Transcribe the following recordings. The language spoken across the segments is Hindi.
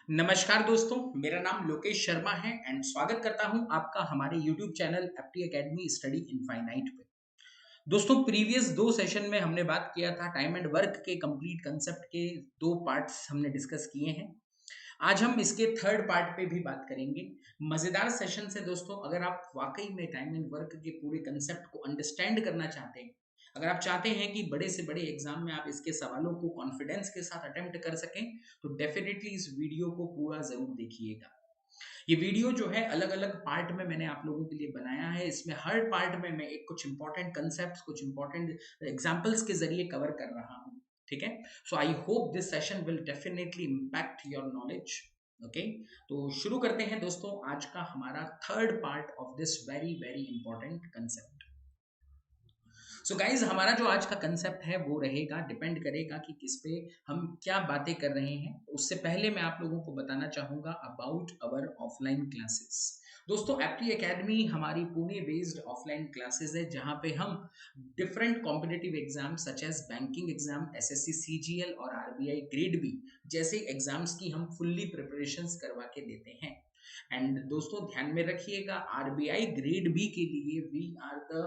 नमस्कार दोस्तों, मेरा नाम लोकेश शर्मा है एंड स्वागत करता हूं आपका हमारे YouTube चैनल एप्टी एकेडमी स्टडी इनफाइनाइट पे। दोस्तों, प्रीवियस दो सेशन में हमने बात किया था टाइम एंड वर्क के कंप्लीट कंसेप्ट के दो पार्ट्स हमने डिस्कस किए हैं। आज हम इसके थर्ड पार्ट पे भी बात करेंगे। मजेदार सेशन से दोस्तों, अगर आप वाकई में टाइम एंड वर्क के पूरे कंसेप्ट को अंडरस्टैंड करना चाहते हैं, अगर आप चाहते हैं कि बड़े से बड़े एग्जाम में आप इसके सवालों को कॉन्फिडेंस के साथ अटेम्प्ट कर सकें, तो डेफिनेटली इस वीडियो को पूरा जरूर देखिएगा। ये वीडियो जो है अलग अलग पार्ट में मैंने आप लोगों के लिए बनाया है। इसमें हर पार्ट में मैं एक कुछ इंपॉर्टेंट कंसेप्ट, कुछ इंपॉर्टेंट एग्जांपल्स के जरिए कवर कर रहा हूँ। ठीक है, so I hope this session will definitely impact your knowledge. Okay, तो शुरू करते हैं दोस्तों आज का हमारा third part of this very very important concept. So guys, हमारा जो आज का कंसेप्ट है वो रहेगा, डिपेंड करेगा कि किस पे हम क्या बातें कर रहे हैं। उससे पहले मैं आप लोगों को बताना चाहूंगा अबाउट अवर ऑफलाइन क्लासेस। दोस्तों, एप्टी एकेडमी हमारी पुणे बेस्ड ऑफलाइन क्लासेस है, जहां पे हम different competitive exam such as banking exam, SSC CGL और आरबीआई ग्रेड बी जैसे एग्जाम्स की हम फुल्ली प्रिपरेशंस करवा के देते हैं। एंड दोस्तों, ध्यान में रखिएगा, आरबीआई ग्रेड बी के लिए we are the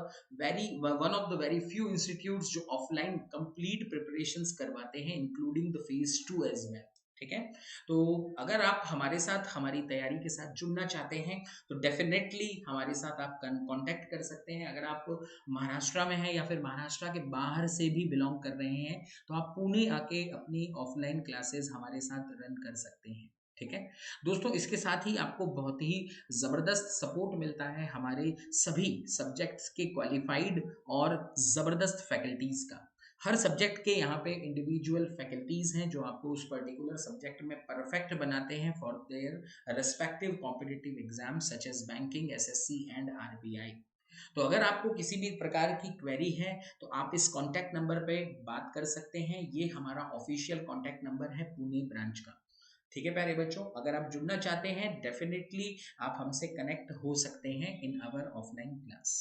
one of the very few institutes जो ऑफलाइन कंप्लीट प्रिपरेशंस करवाते हैं, including the phase 2 as well. ठीक है, तो अगर आप हमारे साथ हमारी तैयारी के साथ जुड़ना चाहते हैं तो डेफिनेटली हमारे साथ आप कांटेक्ट कर सकते हैं। अगर आप महाराष्ट्र में हैं या फिर महाराष्ट्र के बाहर से भी बिलोंग कर रहे हैं, तो आप पुणे आके अपनी ऑफलाइन क्लासेस हमारे साथ रन कर सकते हैं। ठीक है दोस्तों, इसके साथ ही आपको बहुत ही ज़बरदस्त सपोर्ट मिलता है हमारे सभी सब्जेक्ट्स के क्वालिफाइड और ज़बरदस्त फैकल्टीज़ का। हर सब्जेक्ट के यहाँ पे इंडिविजुअल फैकल्टीज़ हैं जो आपको उस पर्टिकुलर सब्जेक्ट में परफेक्ट बनाते हैं for their respective competitive exam such as banking, SSC and RBI. तो अगर आपको किसी भी प्रकार की क्वेरी है तो आप इस कॉन्टैक्ट नंबर पे बात कर सकते हैं। ये हमारा ऑफिशियल कॉन्टैक्ट नंबर है पुणे ब्रांच का। ठीक है प्यारे बच्चों, अगर आप जुड़ना चाहते हैं डेफिनेटली आप हमसे कनेक्ट हो सकते हैं इन आवर ऑफलाइन क्लास।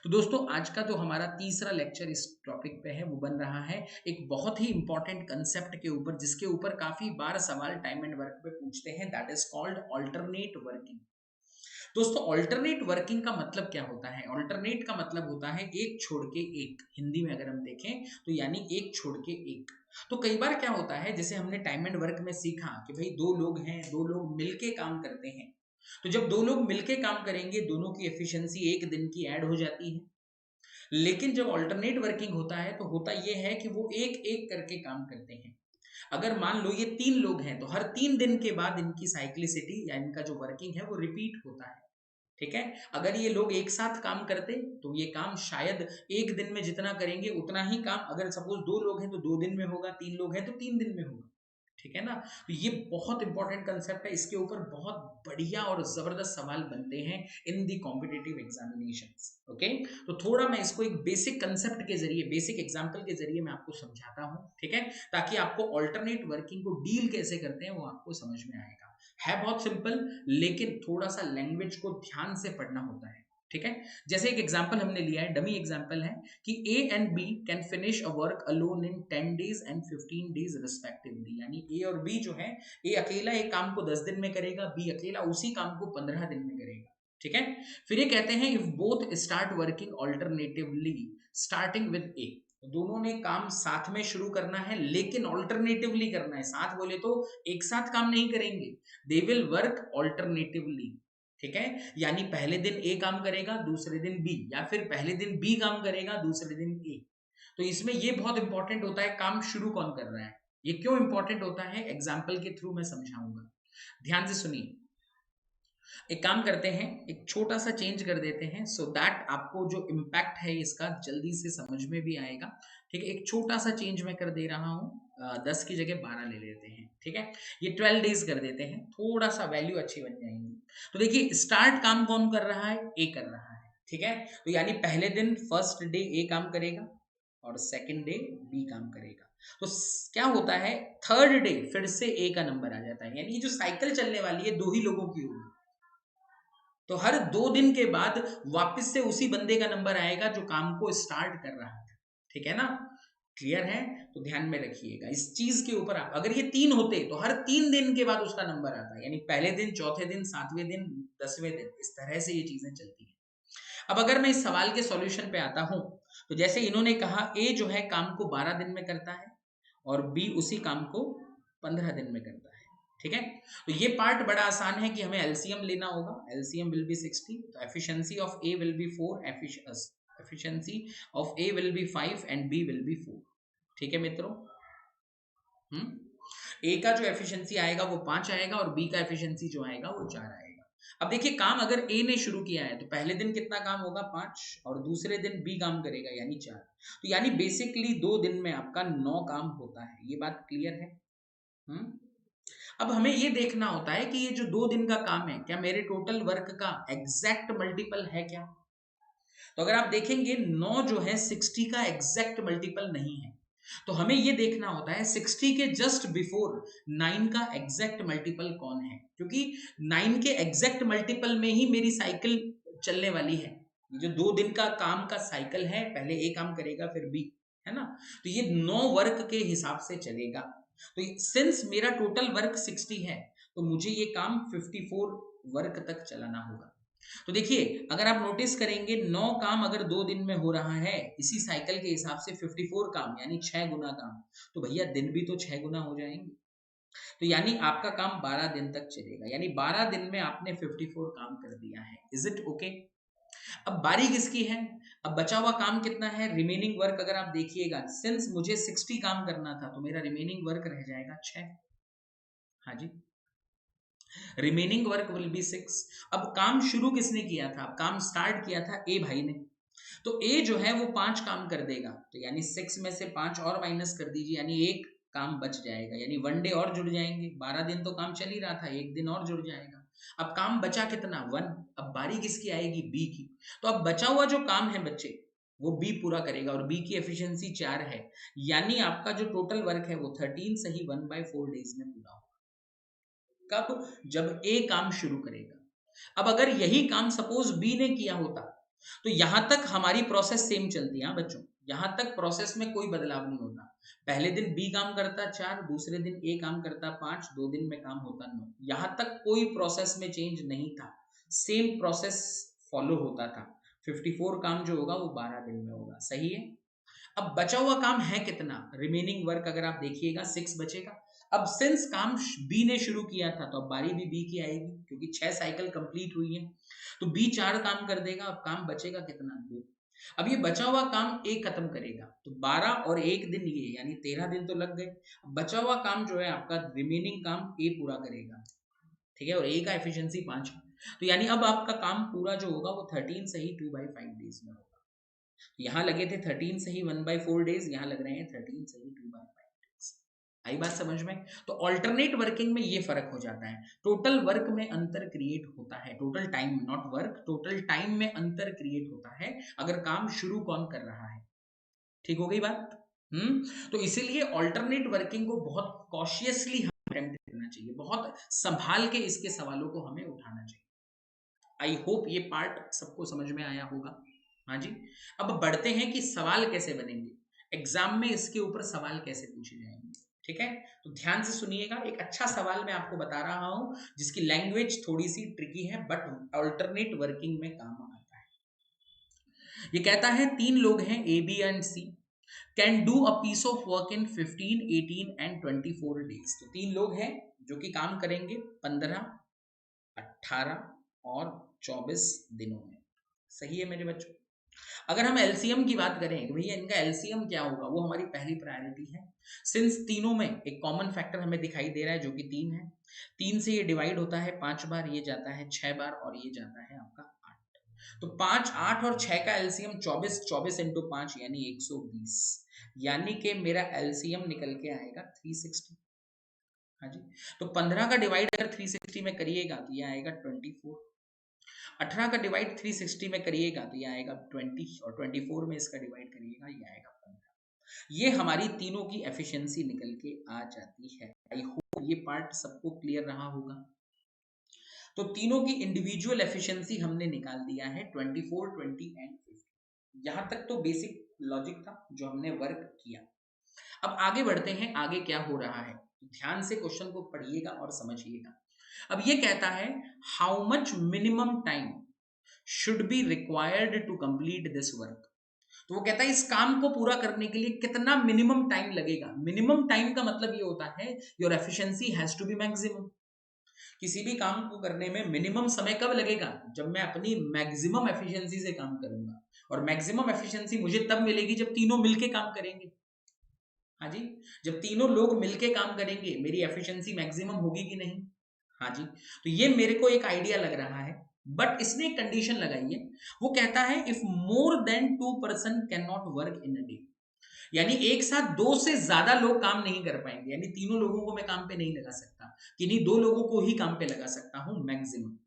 तो दोस्तों, आज का जो हमारा तीसरा लेक्चर इस टॉपिक पे है वो बन रहा है एक बहुत ही इंपॉर्टेंट कंसेप्ट के ऊपर, जिसके ऊपर काफी बार सवाल टाइम एंड वर्क पे पूछते हैं, that is called alternate working. दोस्तों, ऑल्टरनेट वर्किंग का मतलब क्या होता है? ऑल्टरनेट का मतलब होता है एक छोड़ के एक। हिंदी में अगर हम देखें तो यानी एक छोड़ के एक। तो कई बार क्या होता है, जैसे हमने टाइम एंड वर्क में सीखा कि भाई दो लोग हैं, दो लोग मिलके काम करते हैं। तो जब दो लोग मिलके काम करेंगे, दोनों की एफिशिएंसी एक दिन की ऐड हो जाती है। लेकिन जब ऑल्टरनेट वर्किंग होता है तो होता यह है कि वो एक एक करके काम करते हैं। अगर मान लो ये तीन लोग हैं तो हर 3 दिन के बाद इनकी साइक्लिसिटी या इनका जो वर्किंग है वो रिपीट होता है। ठीक है, अगर ये लोग एक साथ काम करते तो ये काम शायद एक दिन में जितना करेंगे उतना ही काम, अगर सपोज दो लोग हैं तो 2 दिन में होगा, तीन लोग हैं तो 3 दिन में होगा। ठीक है ना, तो ये बहुत इंपॉर्टेंट कंसेप्ट है। इसके ऊपर बहुत बढ़िया और जबरदस्त सवाल बनते हैं इन दी कॉम्पिटिटिव एग्जामिनेशंस। ओके, तो थोड़ा मैं इसको एक बेसिक कंसेप्ट के जरिए, बेसिक एग्जांपल के जरिए मैं आपको समझाता हूं। ठीक है, ताकि आपको ऑल्टरनेट वर्किंग को डील कैसे करते हैं वो आपको समझ में आएगा। है बहुत सिंपल, लेकिन थोड़ा सा लैंग्वेज को ध्यान से पढ़ना होता है। ठीक है, जैसे एक एग्जांपल हमने लिया है, डमी एग्जांपल है कि A and B can finish a work alone in 10 days and 15 days respectively. यानी ए और बी जो है, ए अकेला एक काम को 10 दिन में करेगा, बी अकेला उसी काम को 15 दिन में करेगा। ठीक है, फिर ये कहते हैं if both start working alternatively starting with A. दोनों ने काम साथ में शुरू करना है, लेकिन ऑल्टरनेटिवली करना है। साथ बोले तो एक साथ काम नहीं करेंगे, दे विल वर्क ऑल्टरनेटिवली। ठीक है, यानी पहले दिन ए काम करेगा, दूसरे दिन बी, या फिर पहले दिन बी काम करेगा, दूसरे दिन ए। तो इसमें ये बहुत इंपॉर्टेंट होता है काम शुरू कौन कर रहा है। ये क्यों इंपॉर्टेंट होता है, एग्जाम्पल के थ्रू मैं समझाऊंगा। ध्यान से सुनिए। एक काम करते हैं, एक छोटा सा चेंज कर देते हैं सो दैट आपको जो इम्पैक्ट है इसका जल्दी से समझ में भी आएगा। ठीक है, एक छोटा सा चेंज मैं कर दे रहा हूँ, 10 की जगह 12 ले लेते हैं। ठीक है, ये 12 डेज कर देते हैं, थोड़ा सा वैल्यू अच्छी बन जाएंगी। तो देखिए, स्टार्ट काम कौन कर रहा है, ए कर रहा है। ठीक है, तो यानी पहले दिन फर्स्ट डे ए काम करेगा और सेकेंड डे बी काम करेगा। तो क्या होता है, थर्ड डे फिर से ए का नंबर आ जाता है, यानी जो साइकिल चलने वाली है दो ही लोगों की होगी। तो हर 2 दिन के बाद वापस से उसी बंदे का नंबर आएगा जो काम को स्टार्ट कर रहा था। ठीक है ना, क्लियर है? तो ध्यान में रखिएगा इस चीज के ऊपर। आप अगर ये 3 होते तो हर 3 दिन के बाद उसका नंबर आता, यानी पहले दिन, चौथे दिन, 7वें दिन, 10वें दिन, इस तरह से ये चीजें चलती हैं। अब अगर मैं इस सवाल के सॉल्यूशन पे आता हूं, तो जैसे इन्होंने कहा ए जो है काम को 12 दिन में करता है और बी उसी काम को 15 दिन में करता है। ठीक है, तो ये पार्ट बड़ा आसान है कि हमें एलसीएम लेना होगा। एलसीएम विल बी 60, तो efficiency of A will be 4, efficiency of A will be 5 and B will be 4। ठीक है मित्रों, ए का जो एफिशिएंसी आएगा वो 5 आएगा और बी का एफिशिएंसी जो आएगा वो 4 आएगा। अब देखिए, काम अगर ए ने शुरू किया है तो पहले दिन कितना काम होगा, 5, और दूसरे दिन बी काम करेगा यानी 4। तो यानी बेसिकली 2 दिन में आपका 9 काम होता है। ये बात क्लियर है? अब हमें ये देखना होता है कि ये जो 2 दिन का काम है, क्या मेरे टोटल वर्क का एग्जैक्ट मल्टीपल है क्या? तो अगर आप देखेंगे 9 जो है 60 का एग्जैक्ट मल्टीपल नहीं है, तो हमें ये देखना होता है 60 के जस्ट बिफोर 9 का एग्जैक्ट मल्टीपल कौन है, क्योंकि 9 के एग्जैक्ट मल्टीपल में ही मेरी साइकिल चलने वाली है। जो 2 दिन का काम का साइकिल है, पहले ए काम करेगा फिर बी, है ना? तो ये 9 वर्क के हिसाब से चलेगा। तो सिंस मेरा टोटल वर्क 60 है, तो मुझे ये काम 54 वर्क तक चलाना होगा। तो देखिए, अगर आप नोटिस करेंगे 9 काम अगर 2 दिन में हो रहा है, इसी साइकिल के हिसाब से 54 काम यानी 6 गुना काम, तो भैया दिन भी तो 6 गुना हो जाएंगे। तो यानी आपका काम 12 दिन तक चलेगा, यानी 12 दिन में आपने 54 काम कर दिया है। Is it okay? अब बारी किसकी है? अब बचा हुआ काम कितना है, रिमेनिंग वर्क अगर आप देखिएगा, सिंस मुझे 60 काम करना था तो मेरा रिमेनिंग वर्क रह जाएगा 6। हाँ जी, रिमेनिंग वर्क विल बी 6। अब काम शुरू किसने किया था? काम स्टार्ट किया था ए भाई ने, तो ए जो है वो 5 काम कर देगा, तो यानी 6 में से 5 और माइनस कर दीजिए, यानी एक काम बच जाएगा, यानी 1 डे और जुड़ जाएंगे। 12 दिन तो काम चल ही रहा था, एक दिन और जुड़ जाएगा। अब काम बचा कितना, 1। अब बारी किसकी आएगी, बी की। तो अब बचा हुआ जो काम है बच्चे, वो बी पूरा करेगा और बी की एफिशिएंसी 4 है, यानी आपका जो टोटल वर्क है वो 13 सही 1/4 डेज में पूरा होगा। कब? जब ए काम शुरू करेगा। अब अगर यही काम सपोज बी ने किया होता, तो यहां तक हमारी प्रोसेस सेम चलती है। बच्चों, यहां तक प्रोसेस में कोई बदलाव नहीं होता। पहले दिन बी काम करता 4, दूसरे दिन ए काम करता 5, 2 दिन में काम होता 9। यहां तक कोई प्रोसेस में चेंज नहीं था, सेम प्रोसेस फॉलो होता था। 54 काम जो होगा वो 12 दिन में होगा। सही है? अब बचा हुआ काम है कितना, रिमेनिंग वर्क अगर आप देखिएगा 6 बचेगा। अब सिंस काम बी ने शुरू किया था, तो अब बारी भी बी की आएगी, क्योंकि 6 साइकिल कंप्लीट हुई है, तो बी 4 काम कर देगा। अब काम बचेगा कितना, 2। अब ये बचा हुआ काम ए खत्म करेगा, तो 12 और 1 दिन ये, यानी 13 दिन तो लग गए। बचा हुआ काम जो है आपका रिमेनिंग काम ए पूरा करेगा, ठीक है, और ए का एफिशिएंसी 5 है, तो यानी अब आपका काम पूरा जो होगा वो 13 सही 2/5 डेज में होगा। यहाँ लगे थे 13 सही 1/4 डेज, यहाँ लग रहे हैं 13 सही 2/5 डेज। आई बात समझ में? तो ऑल्टरनेट वर्किंग में ये फर्क हो जाता है, टोटल वर्क में अंतर क्रिएट होता है, total time, not work, total time में अंतर क्रिएट होता है अगर काम शुरू कौन कर रहा है। ठीक हो गई बात? तो इसीलिए ऑल्टरनेट वर्किंग को बहुत कॉशियसली अटेम्प्ट करना चाहिए, बहुत संभाल के इसके सवालों को हमें उठाना चाहिए। आई होप ये पार्ट सबको समझ में आया होगा। हाँ जी, अब बढ़ते हैं कि सवाल कैसे बनेंगे, एग्जाम में इसके ऊपर सवाल कैसे पूछे जाएंगे। ठीक है, तो ध्यान से सुनिएगा। एक अच्छा सवाल मैं आपको बता रहा हूं जिसकी लैंग्वेज थोड़ी सी ट्रिकी है, बट अल्टरनेट वर्किंग में काम आता है। ये कहता है 3 लोग हैं A, B and C, can do a piece of work in 15, 18 and 24 days. तो 3 लोग हैं जो कि काम करेंगे 15, 18 और 24 दिनों में। सही है मेरे बच्चों? अगर हम एलसीएम की बात करें कि भैया इनका एलसीएम क्या होगा, वो हमारी पहली प्रायोरिटी है। सिंस तीनों में एक कॉमन फैक्टर हमें दिखाई दे रहा है जो कि 3 है। 3 से ये डिवाइड होता है 5 बार, ये जाता है 6 बार और ये जाता है आपका 8। तो 5, 8 और 6 का एलसीएम 24, 24 इंटू 5 यानी 120, यानी कि मेरा एलसीएम निकल के आएगा 360। हाँ जी, तो 15 का डिवाइड अगर 360 में करिएगा तो ये आएगा 24। 18 का डिवाइड 360 में करिएगा तो ये आएगा 20, और 24 में इसका डिवाइड करिएगा ये आएगा 15। ये हमारी तीनों की एफिशिएंसी निकल के आ जाती है। आई होप ये पार्ट सबको क्लियर रहा होगा। तो तीनों की इंडिविजुअल एफिशिएंसी हमने निकाल दिया है 24, 20 एंड 50। यहां तक तो बेसिक लॉजिक था जो हमने वर्क किया। अब आगे बढ़ते हैं, आगे क्या हो रहा है, ध्यान से क्वेश्चन को पढ़िएगा और समझिएगा। अब ये कहता है how much minimum time should be required to complete this work. तो वो कहता है इस काम को पूरा करने के लिए कितना मिनिमम टाइम लगेगा। मिनिमम टाइम का मतलब ये होता है your efficiency has to be maximum. किसी भी काम को करने में मिनिमम समय कब लगेगा, जब मैं अपनी मैक्सिमम एफिशिएंसी से काम करूंगा। और मैक्सिमम एफिशिएंसी मुझे तब मिलेगी जब तीनों मिलके काम करेंगे। हाँ जी, जब तीनों लोग मिलके काम करेंगे मेरी एफिशिएंसी मैक्सिमम होगी कि नहीं। हाँ जी, तो ये मेरे को एक आइडिया लग रहा है, बट इसने एक कंडीशन लगाई है। वो कहता है if more than 2 person can not work in a day, यानी एक साथ 2 से ज्यादा लोग काम नहीं कर पाएंगे, यानी तीनों लोगों को मैं काम पे नहीं लगा सकता, किन्हीं 2 लोगों को ही काम पे लगा सकता हूं मैक्सिमम।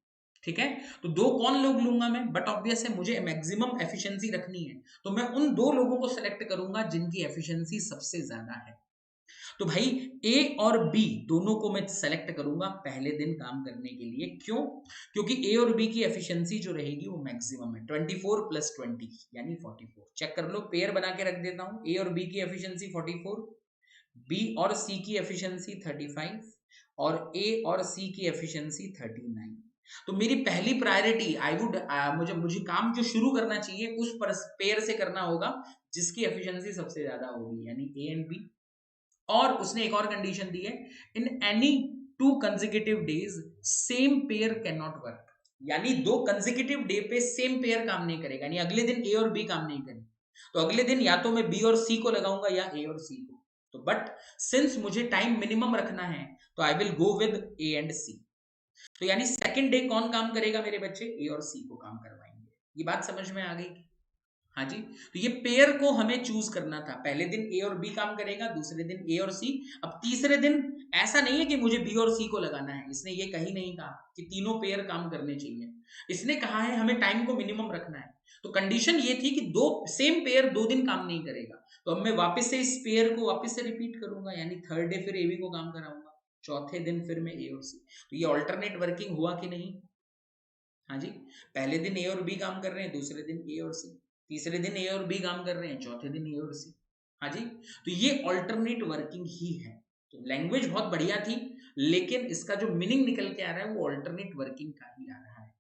ठीक है, तो 2 कौन लोग लूंगा मैं, बट ऑब्वियस है मुझे मैक्सिमम एफिशिएंसी रखनी है, तो मैं उन 2 लोगों को सेलेक्ट करूंगा जिनकी एफिशिएंसी सबसे ज्यादा है। तो भाई ए और बी दोनों को मैं सेलेक्ट करूंगा पहले दिन काम करने के लिए। क्यों? क्योंकि ए और बी की एफिशिएंसी जो रहेगी वो मैक्सिमम है, 24 + 20 यानी 44। चेक कर लो, पेयर बना के रख देता हूं, ए और बी की एफिशिएंसी 44, बी और सी की एफिशिएंसी 35 और ए और सी की एफिशिएंसी 39। तो मेरी पहली प्रायोरिटी आई वुड मुझे मुझे काम जो शुरू करना चाहिए उस पेयर से करना होगा जिसकी एफिशिएंसी सबसे ज्यादा होगी, यानी ए एंड बी। और उसने एक और कंडीशन दी है, in any 2 consecutive days same pair can not work, यानी 2 कंसेक्यूटिव डे पे सेम पेयर काम नहीं करेगा, यानी अगले दिन ए और बी काम नहीं करेंगे। तो अगले दिन या तो मैं बी और सी को लगाऊंगा या ए और सी को। तो बट सिंस मुझे टाइम मिनिमम रखना है तो I will go with A and C. तो यानी सेकंड डे कौन काम करेगा मेरे बच्चे, ए और सी को काम करवाएंगे। ये बात समझ में आ गई? हाँ जी, तो ये पेयर को हमें चूज करना था, पहले दिन ए और बी काम करेगा, दूसरे दिन ए और सी। अब तीसरे दिन ऐसा नहीं है कि मुझे बी और सी को लगाना है, इसने ये कहीं नहीं कहा कि तीनों पेयर काम करने चाहिए, इसने कहा है हमें टाइम को मिनिमम रखना है। तो कंडीशन ये थी कि दो सेम पेयर 2 दिन काम नहीं करेगा, तो अब मैं वापस से इस पेयर को वापस से रिपीट करूंगा, यानी थर्ड डे फिर ए बी को काम कराऊंगा, चौथे दिन फिर मैं ए और सी। तो ये ऑल्टरनेट वर्किंग हुआ कि नहीं? हाँ जी, पहले दिन ए और बी काम कर रहे हैं, दूसरे दिन ए और सी, तीसरे दिन ए और बी काम कर रहे हैं, चौथे दिन ए और सी। हाँ जी, तो ये ऑल्टरनेट वर्किंग ही है। तो लैंग्वेज बहुत बढ़िया थी, लेकिन इसका जो मीनिंग निकल के आ रहा है वो ऑल्टरनेट वर्किंग का ही आ रहा है।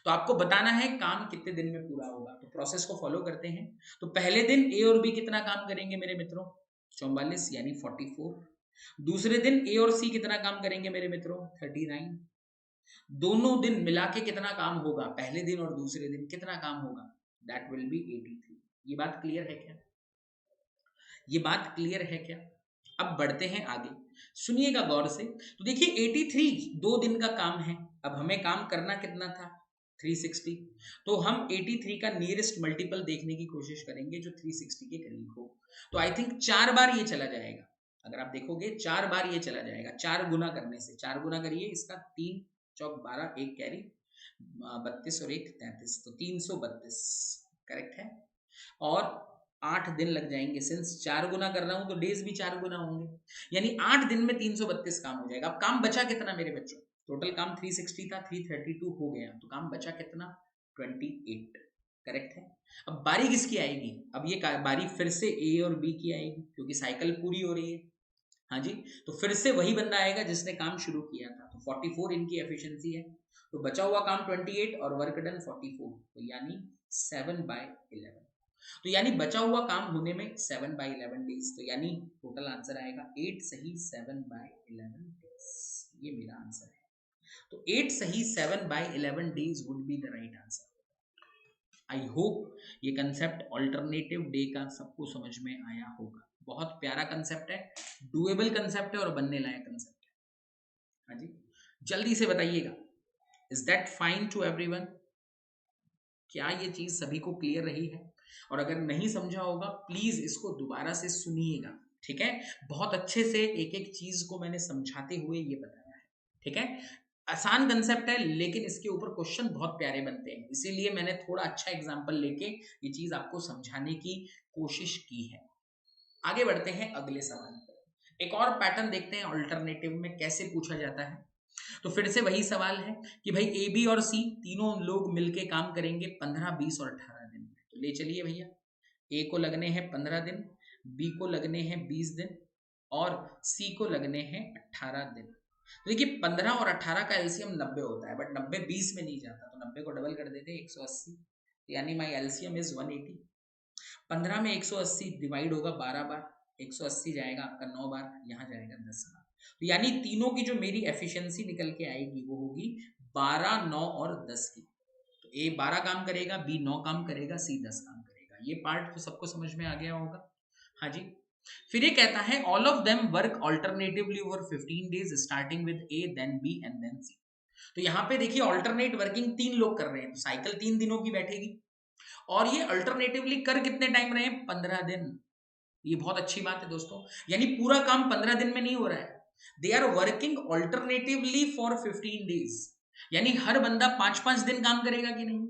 तो आपको बताना है काम कितने दिन में पूरा होगा, तो प्रोसेस को फॉलो करते हैं। तो पहले दिन ए और बी कितना काम करेंगे मेरे मित्रों, 44 यानी 44। दूसरे दिन ए और सी कितना काम करेंगे मेरे मित्रों, 39। दोनों दिन मिला के कितना काम होगा, पहले दिन और दूसरे दिन कितना काम होगा, दैट विल बी 83। ये बात क्लियर है क्या? ये बात क्लियर है क्या? अब बढ़ते हैं आगे, सुनिएगा गौर से। तो देखिए 83 2 दिन का काम है, अब हमें काम करना कितना था, 360। तो हम 83 का नियरेस्ट मल्टीपल देखने की कोशिश करेंगे जो 360 के करीब हो। तो आई थिंक 4 बार ये चला जाएगा, अगर आप देखोगे 4 बार ये चला जाएगा, 4 गुना करने से। 4 गुना करिए इसका, 3 चौक 12, 1 कैरी 32 और 1 33, तो 332 करेक्ट है। और 8 दिन लग जाएंगे, सिंस 4 गुना कर रहा हूं तो डेज भी 4 गुना होंगे, यानी 8 दिन में 332 काम हो जाएगा। अब काम बचा कितना मेरे बच्चों, टोटल काम 360 था, 332 हो गया, तो काम बचा कितना, 28 करेक्ट है। अब बारी किसकी आएगी, अब ये बारी फिर से ए और बी की आएगी, क्योंकि साइकिल पूरी हो रही है। हाँ जी, तो फिर से वही बंदा आएगा जिसने काम शुरू किया था, तो 44 इनकी एफिशिएंसी है, तो बचा हुआ काम 28 और वर्क डन 44, तो यानी 7/11। तो यानी बचा हुआ काम होने में 7/11 डेज, तो यानी टोटल आंसर आएगा 8 सही 7/11 डेज, ये मेरा आंसर है। तो 8 सही 7/11 days would be the right answer. I hope ये कंसेप्ट ऑल्टरनेटिव डे का सबको समझ में आया होगा। बहुत प्यारा कंसेप्ट है, डुएबल कंसेप्ट है और बनने लायक कंसेप्ट है। हाँ जी, जल्दी से बताइएगा, is that fine to everyone? क्या ये चीज सभी को क्लियर रही है? और अगर नहीं समझा होगा प्लीज इसको दोबारा से सुनिएगा, ठीक है? बहुत अच्छे से एक एक चीज को मैंने समझाते हुए ये बताया है, ठीक है? आसान कंसेप्ट है, लेकिन इसके ऊपर क्वेश्चन बहुत प्यारे बनते हैं, इसीलिए मैंने थोड़ा अच्छा एग्जाम्पल लेके ये चीज आपको समझाने की कोशिश की है। आगे बढ़ते हैं अगले सवाल पर, एक और पैटर्न देखते हैं ऑल्टरनेटिव में कैसे पूछा जाता है। तो फिर से वही सवाल है कि भाई ए बी और सी तीनों लोग मिलके काम करेंगे 15, 20 और 18 दिन में। तो ले चलिए भैया, ए को लगने हैं 15 दिन, बी को लगने हैं 20 दिन और सी को लगने हैं 18 दिन। तो देखिए 15 और 18 का एलसीएम 90 होता है, बट 90 20 में नहीं जाता, तो 90 को डबल कर देते हैं 180, यानी माई एलसीएम इज 180। 15 में 180 डिवाइड होगा 12 बार, 180 जाएगा आपका 9 बार, यहाँ जाएगा 10 बार। तो यानी तीनों की जो मेरी एफिशिएंसी निकल के आएगी वो होगी 12, 9 और 10 की। तो ए 12 काम करेगा, बी 9 काम करेगा, सी 10 काम करेगा। ये पार्ट तो सबको समझ में आ गया होगा। हाँ जी। फिर ये कहता है all of them work alternatively over 15 days starting with A then B and then C. तो यहाँ पे देखिए ऑल्टरनेट वर्किंग 3 लोग कर रहे हैं, तो साइकिल 3 दिनों की बैठेगी, और ये अल्टरनेटिवली कर कितने टाइम रहे हैं? 15 दिन। ये बहुत अच्छी बात है दोस्तों, यानी पूरा काम 15 दिन में नहीं हो रहा है, they are working alternatively for 15 days. यानी हर बंदा 5-5 दिन काम करेगा कि नहीं,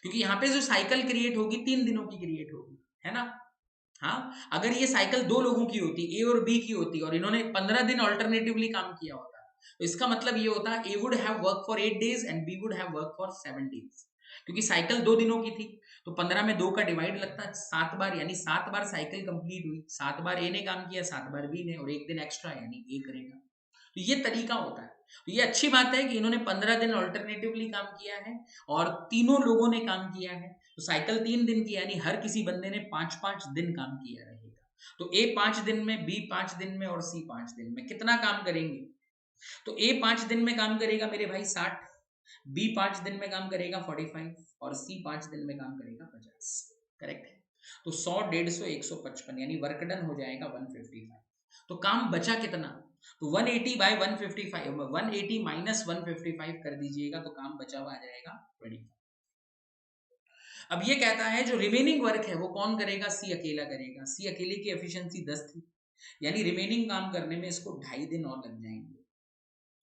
क्योंकि यहाँ पे जो साइकिल क्रिएट होगी 3 दिनों की क्रिएट होगी, है ना। हाँ, अगर ये साइकिल 2 लोगों की होती, ए और बी की होती, और इन्होंने 15 दिन ऑल्टरनेटिवली काम किया होता, तो इसका मतलब ये होता A would have work for 8 days and B would have work for 7 days. क्योंकि साइकिल 2 दिनों की थी, तो 15 में 2 का डिवाइड लगता है 7 बार, यानी 7 बार साइकिल कंप्लीट हुई। 7 बार ए ने काम किया, 7 बार बी ने, और 1 दिन एक्स्ट्रा यानी ए करेगा। तो ये तरीका होता है। तो ये अच्छी बात है कि इन्होंने 15 दिन ऑल्टरनेटिवली काम किया है और तीनों लोगों ने काम किया है। तो साइकिल 3 दिन की, यानी हर किसी बंदे ने 5-5 दिन काम किया रहेगा। तो ए 5 दिन में, बी 5 दिन में और सी 5 दिन में कितना काम करेंगे? तो ए 5 दिन में काम करेगा मेरे भाई 60, बी 5 दिन में काम करेगा 45 और सी 5 दिन में काम करेगा 50। करेक्ट है। तो 100, 150, 155, यानी वर्क डन हो जाएगा 155। तो काम बचा कितना? तो 180 बाय 155, 180 माइनस 155 कर दीजिएगा, तो काम बचा हुआ आ जाएगा 25। अब ये कहता है जो रिमेनिंग वर्क है वो कौन करेगा? सी अकेला करेगा। सी अकेले की एफिशिएंसी 10 थी, यानी रिमेनिंग काम करने में इसको 2.5 दिन और लग जाएंगे,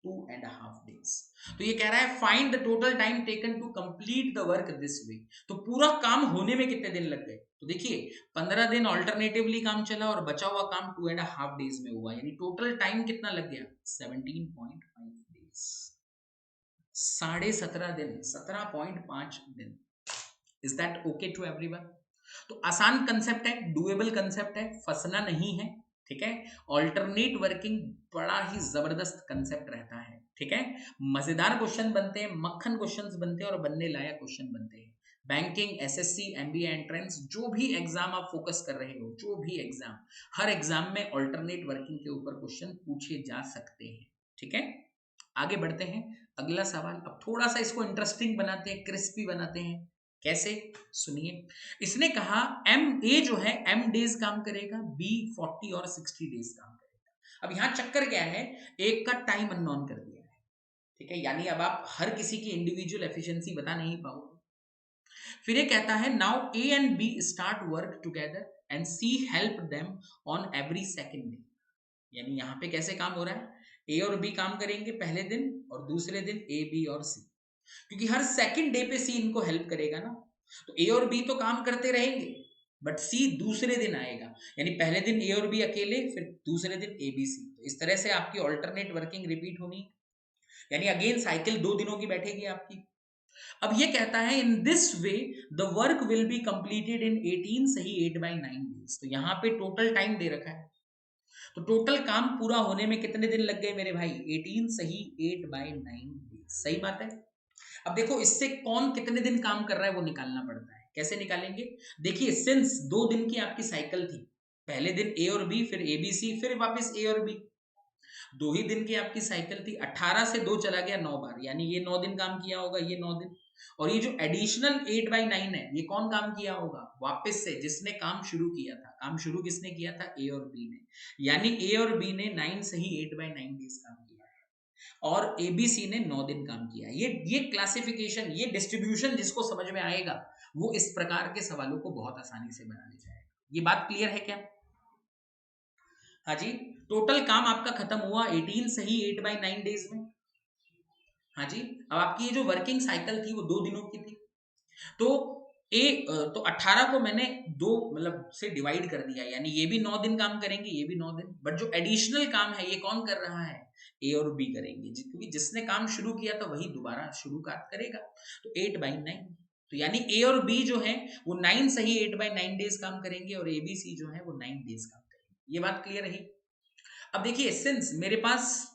2.5 days। तो ये कह रहा है find the total time taken to complete the work this way. तो पूरा काम होने में कितने दिन लग गए? तो देखिए 15 दिन ऑल्टरनेटिवली काम चला और बचा हुआ काम 2.5 days में हुआ, यानी टोटल टाइम कितना लग गया? 17.5 days, 17.5 दिन, 17.5 दिन। Is that okay to everyone? तो आसान कंसेप्ट है, डुएबल कंसेप्ट है, फंसना नहीं है, ठीक है। ऑल्टरनेट वर्किंग बड़ा ही जबरदस्त कंसेप्ट रहता है, ठीक है। मजेदार क्वेश्चन बनते हैं, मक्खन क्वेश्चंस बनते हैं और बनने लायक क्वेश्चन बनते हैं। बैंकिंग, एसएससी, एमबीए एंट्रेंस, जो भी एग्जाम आप फोकस कर रहे हो, जो भी एग्जाम, हर एग्जाम में ऑल्टरनेट वर्किंग के ऊपर क्वेश्चन पूछे जा सकते हैं, ठीक है। आगे बढ़ते हैं, अगला सवाल। अब थोड़ा सा इसको इंटरेस्टिंग बनाते हैं, क्रिस्पी बनाते हैं। कैसे? सुनिए। इसने कहा एम ए जो है एम डेज काम करेगा, बी 40 और 60 डेज काम करेगा। अब यहां चक्कर क्या है, एक का टाइम अननोन कर दिया है, ठीक है, यानी अब आप हर किसी की इंडिविजुअल एफिशिएंसी बता नहीं पाओगे। फिर ये कहता है now A and B start work together and C help them on every second day. यानी यहां पे कैसे काम हो रहा है? ए और बी काम करेंगे पहले दिन और दूसरे दिन ए, बी और सी, क्योंकि हर सेकंड डे पे सी इनको हेल्प करेगा ना। तो ए और बी तो काम करते रहेंगे, बट सी दूसरे दिन आएगा, यानी पहले दिन ए और बी अकेले, फिर दूसरे दिन ए बी सी। तो इस तरह से आपकी ऑल्टरनेट वर्किंग रिपीट होनी, यानी अगेन साइकिल 2 दिनों की बैठेगी आपकी। अब ये कहता है in this way the work will be completed in 18 सही 8/9 डेज। तो यहाँ पे टोटल टाइम दे रखा है, तो टोटल काम पूरा होने में कितने दिन लग गए मेरे भाई? 18 सही 8/9 डेज। सही बात है। अब देखो इससे कौन कितने दिन काम कर रहा है वो निकालना पड़ता है। कैसे निकालेंगे? देखिए सिंस 2 दिन की आपकी साइकिल थी, पहले दिन ए और बी, फिर ए बी सी, फिर वापस ए और बी, 2 ही दिन की आपकी साइकिल थी। 18 से 2 चला गया 9 बार, यानी ये 9 दिन काम किया होगा, ये 9 दिन। और ये जो एडिशनल 8/9 है, ये कौन काम किया होगा? वापस से जिसने काम शुरू किया था। काम शुरू किसने किया था? ए और बी ने, यानी ए और बी ने 9 सही 8/9 डेज काम किया है और एबीसी ने 9 दिन काम किया। ये क्लासिफिकेशन, ये डिस्ट्रीब्यूशन जिसको समझ में आएगा वो इस प्रकार के सवालों को बहुत आसानी से बना ले जाएगा। ये बात क्लियर है क्या? हाँ जी। टोटल काम आपका खत्म हुआ 18 सही 8/9 डेज में। हाँ जी। अब आपकी ये जो वर्किंग साइकिल थी वो 2 दिनों की थी, तो तो 18 को मैंने 2 मतलब से डिवाइड कर दिया, यानी ये भी 9 दिन काम करेंगे, ये भी 9 दिन, बट जो एडिशनल काम है ये कौन कर रहा है? ए और बी करेंगे, क्योंकि जिसने काम शुरू किया था वही दोबारा शुरू करेगा। तो 8/9, तो यानी ए और बी जो है वो 9 सही 8/9 डेज काम करेंगे और ए बी सी जो है वो 9 डेज काम करेंगे। ये बात क्लियर रही? अब देखिए सिंस मेरे पास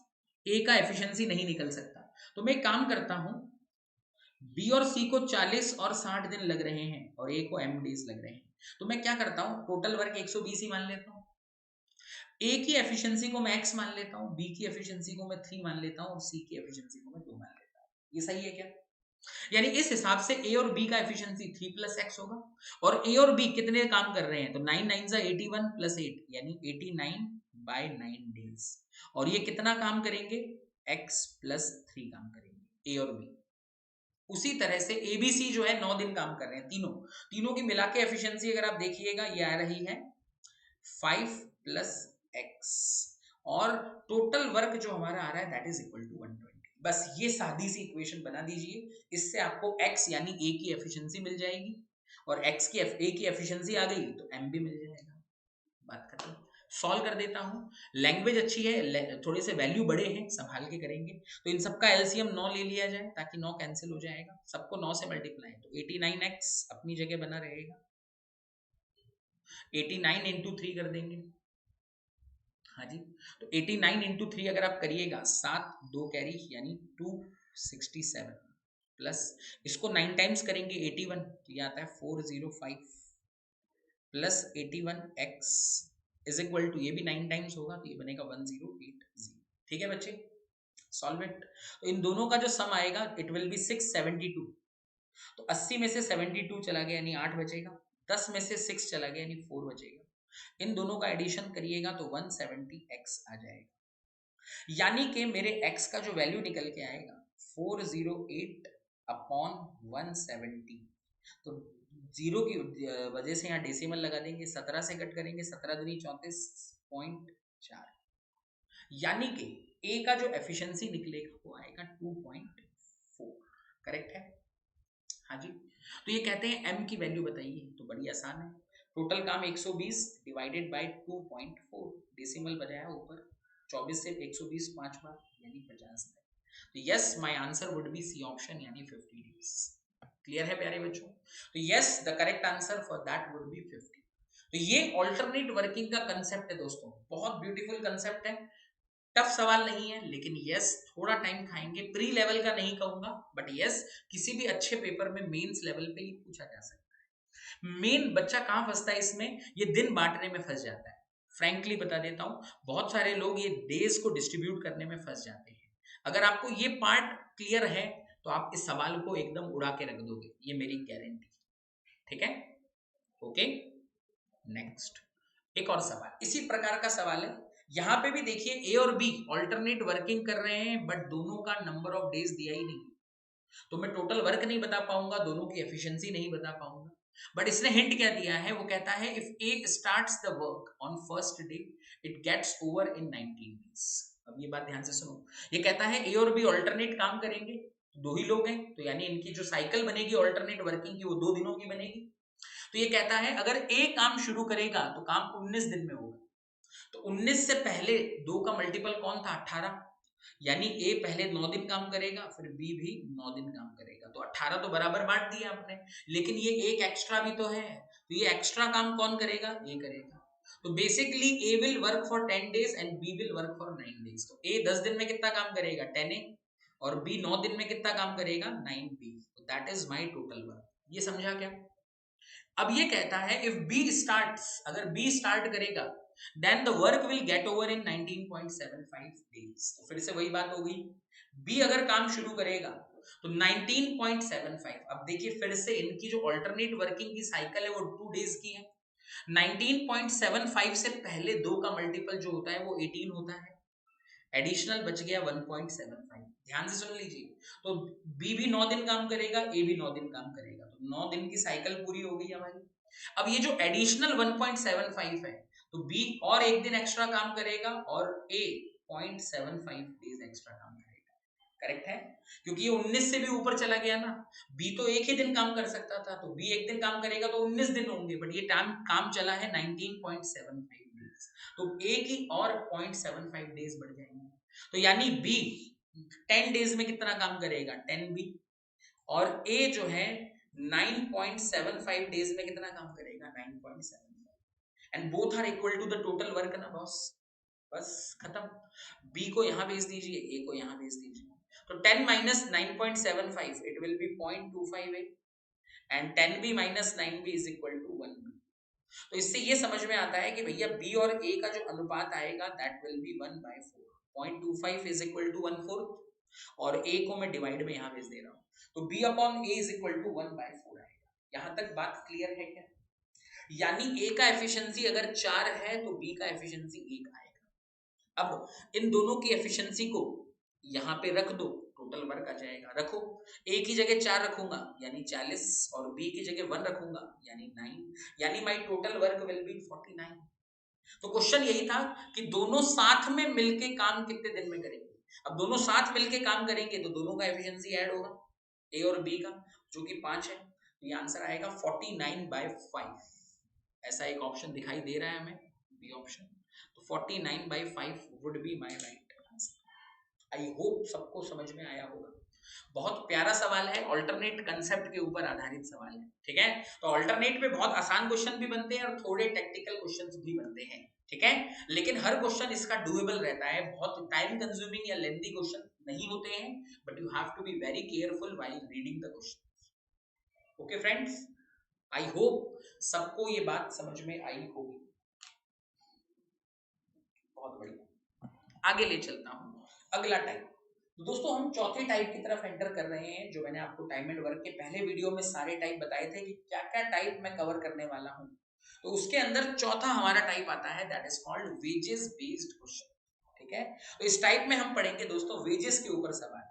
ए का एफिशिएंसी नहीं निकल सकता, तो मैं एक काम करता हूं, बी और सी को 40 और 60 दिन लग रहे हैं और ए को एम डेज लग रहे हैं, तो मैं क्या करता हूं, टोटल वर्क 120 ही मान लेता हूं। ए की एफिशिएंसी को मैं एक्स मान लेता हूं, बी की एफिशिएंसी को मैं 3 मान लेता हूं और सी की एफिशिएंसी को मैं 2 मान लेता हूं। ये सही है क्या? यानी इस हिसाब से ए और बी का एफिशिएंसी 3 प्लस एक्स होगा। और ए और बी कितने काम कर रहे हैं, तो 9 9 जा 81 प्लस 8 यानी 89 बाय 9 डेज। और ये कितना काम करेंगे, एक्स प्लस 3 काम करेंगे ए और बी। उसी तरह से एबीसी जो है 9 दिन काम कर रहे हैं, तीनों तीनों की मिला के एफिशिएंसी अगर आप देखिएगा ये आ रही है 5 प्लस एक्स, और टोटल वर्क जो हमारा आ रहा है दैट इज इक्वल टू 120। बस ये सादी सी इक्वेशन बना दीजिए, इससे आपको x यानी a की एफिशिएंसी मिल जाएगी, और x की a की एफिशिएंसी आ गई तो m भी मिल जाएगा। बात खत्म। सॉल्व कर देता हूं, लैंग्वेज अच्छी है, थोड़े से वैल्यू बड़े हैं, संभाल के करेंगे। तो इन सबका एलसीएम 9 ले लिया जाए ताकि 9 कैंसिल हो जाएगा, सबको 9 से मल्टीप्लाई, तो 89x अपनी जगह बना रहेगा, 89 इंटू 3 कर देंगे। हाँ जी, तो 89 इंटू 3 अगर आप करिएगा, 7 2 कैरी यानी 267 प्लस इसको 9 टाइम्स करेंगे 81, तो ये आता है 405 plus 81x is equal to, ये भी 9 टाइम्स होगा तो ये बनेगा 1080। ठीक है बच्चे, सॉल्व इट। तो इन दोनों का जो सम आएगा इट विल बी 672। तो 80 में से 72 चला गया यानी 8 बचेगा, 10 में से 6 चला गया यानी 4 बचेगा। इन दोनों का एडिशन करिएगा तो 170x आ जाएगा, यानी कि मेरे x का जो वैल्यू निकल के आएगा 408 अपॉन 170। तो जीरो की वजह से यहाँ डेसिमल लगा देंगे, 17 से कट करेंगे, 17 दूनी 34.4, यानी कि ए का जो एफिशिएंसी निकलेगा वो आएगा 2.4। करेक्ट है? हाँ जी। तो ये कहते हैं एम की वैल्यू बताइए, तो बड़ी आसान है, टोटल काम 120 डिवाइडेड बाय 2.4, डेसिमल बजाया ऊपर, 24 से 120 5 बार यानी 50 है। तो yes my answer would be C option यानी 50 डेज। क्लियर है प्यारे बच्चों? तो yes the correct answer for that would be 50। तो ये ऑल्टरनेट वर्किंग का कंसेप्ट है दोस्तों, बहुत ब्यूटीफुल कंसेप्ट है, टफ सवाल नहीं है, लेकिन यस थोड़ा टाइम खाएंगे, प्री लेवल का नहीं कहूंगा, बट यस किसी भी अच्छे पेपर में मेंस लेवल पे ही पूछा जा सकता है। मेन बच्चा कहां फंसता है इसमें, ये दिन बांटने में फंस जाता है। फ्रैंकली बता देता हूं, बहुत सारे लोग ये डेज को डिस्ट्रीब्यूट करने में फंस जाते हैं। अगर आपको ये पार्ट क्लियर है तो आप इस सवाल को एकदम उड़ा के रख दोगे, ये मेरी गारंटी। ठीक है, ओके। नेक्स्ट एक और सवाल, इसी प्रकार का सवाल है, यहां पे भी देखिए ए और बी ऑल्टरनेट वर्किंग कर रहे हैं, बट दोनों का नंबर ऑफ डेज दिया ही नहीं, तो मैं टोटल वर्क नहीं बता पाऊंगा, दोनों की एफिशिएंसी नहीं बता पाऊंगा। बट इसने हिंट क्या दिया है, वो कहता है if A starts the work on first day it gets over in 19 days. अब ये बात ध्यान से सुनो, ये कहता है ए और बी ऑल्टरनेट काम करेंगे, दो ही लोग हैं, तो यानी इनकी जो साइकिल बनेगी ऑल्टरनेट वर्किंग की वो 2 दिनों की बनेगी। तो ये कहता है अगर ए काम शुरू करेगा तो काम 19 दिन में होगा, तो 19 से पहले 2 का मल्टीपल कौन था, 18, यानी ए पहले 9 दिन काम करेगा, फिर बी भी 9 दिन काम करेगा, तो 18 तो बराबर बांट दिया आपने, लेकिन ये एक एक्स्ट्रा भी तो है, तो ये एक्स्ट्रा काम कौन करेगा, ए करेगा। तो basically A will work for 10 days and B will work for 9 days. तो ए 10 दिन में कितना काम करेगा, 10 ए, और बी 9 दिन में कितना काम करेगा, 9 बी। तो that is my total work. ये समझा क्या? अब ये कहता है इफ बी स्टार्ट्स, अगर बी स्टार्ट करेगा then the work will get over in 19.75 days. तो फिर से वही बात हो गई, बी अगर काम शुरू करेगा तो 19.75, अब देखिए फिर से इनकी जो अल्टरनेट वर्किंग की साइकिल है वो 2 डेज की है, 19.75 से पहले 2 का मल्टीपल जो होता है वो 18 होता है, एडिशनल बच गया 1.75। ध्यान से सुन लीजिए, तो बी भी 9 दिन काम करेगा, ए भी 9 दिन काम करेगा, तो 9 दिन की साइकिल पूरी हो गई हमारी। अब ये जो एडिशनल 1.75 है, तो बी और एक दिन एक्स्ट्रा काम करेगा और ए 0.75 डेज एक्स्ट्रा काम करेगा। करेक्ट है, क्योंकि ये 19 से भी ऊपर चला गया ना, बी तो एक ही दिन काम कर सकता था, तो बी एक दिन काम करेगा तो 19 दिन होंगे, बट ये टाइम काम चला है 19.75 डेज, तो ए की और 0.75 डेज बढ़ जाएंगे, तो यानी बी 10 डेज में कितना काम करेगा, 10 बी, और ए जो है 9.75 डेज में कितना काम करेगा, 9.75, and both are equal to the total work ना बॉस। बस खत्म। बी को यहां भेज दीजिए, ए को यहां भेज दीजिए। तो 10 minus 9.75 it will be 0.25 and 10 B minus 9 B is equal to 1 B. तो इससे ये समझ में आता है कि भैया बी और ए का जो अनुपात आएगा that will be 1/4। 0.25 is equal to 1/4 और ए को मैं डिवाइड में यहां भेज दे रहा हूं, तो B upon A is equal to 1/4 आएगा। यहां तक बात क्लियर है क्या? यानी ए का एफिशिएंसी अगर 4 है तो बी का एफिशिएंसी 1 आएगा। अब इन दोनों की एफिशिएंसी को यहां पे रख दो, टोटल वर्क आ जाएगा। रखो, ए की जगह 4 रखूंगा यानी 40 और बी की जगह 1 रखूंगा यानी 9, यानी my total work will be 49। तो क्वेश्चन यही था कि दोनों साथ में मिलके काम कितने दिन में करेंगे। अब दोनों साथ मिलके काम करेंगे तो दोनों का एफिशिएंसी ऐड होगा, ए और बी का, जो कि 5 है। तो ये आंसर आएगा 49/5। ऐसा एक ऑप्शन दिखाई दे रहा है हमें, बी ऑप्शन। तो 49/5 would be my right answer. I hope सबको समझ में आया होगा। बहुत प्यारा सवाल है, ऑल्टरनेट कंसेप्ट के ऊपर आधारित सवाल है, ठीक है। तो ऑल्टरनेट पे बहुत आसान क्वेश्चन भी बनते हैं और थोड़े टेक्निकल क्वेश्चंस भी बनते हैं, ठीक है। लेकिन हर क्वेश्चन इसका डुएबल रहता है, बहुत टाइम कंज्यूमिंग या लेंथी क्वेश्चन नहीं होते हैं, but you have to be very careful while reading the question. Okay friends, I hope सबको ये बात समझ में आई होगी। बहुत बढ़िया, आगे ले चलता हूं। अगला टाइप, तो दोस्तों हम चौथे टाइप की तरफ एंटर कर रहे हैं। जो मैंने आपको टाइम एंड वर्क के पहले वीडियो में सारे टाइप बताए थे कि क्या क्या टाइप मैं कवर करने वाला हूं, तो उसके अंदर चौथा हमारा टाइप आता है, that is called wages based question, ठीक है। तो इस टाइप में हम पढ़ेंगे दोस्तों वेजेस के ऊपर सवाल।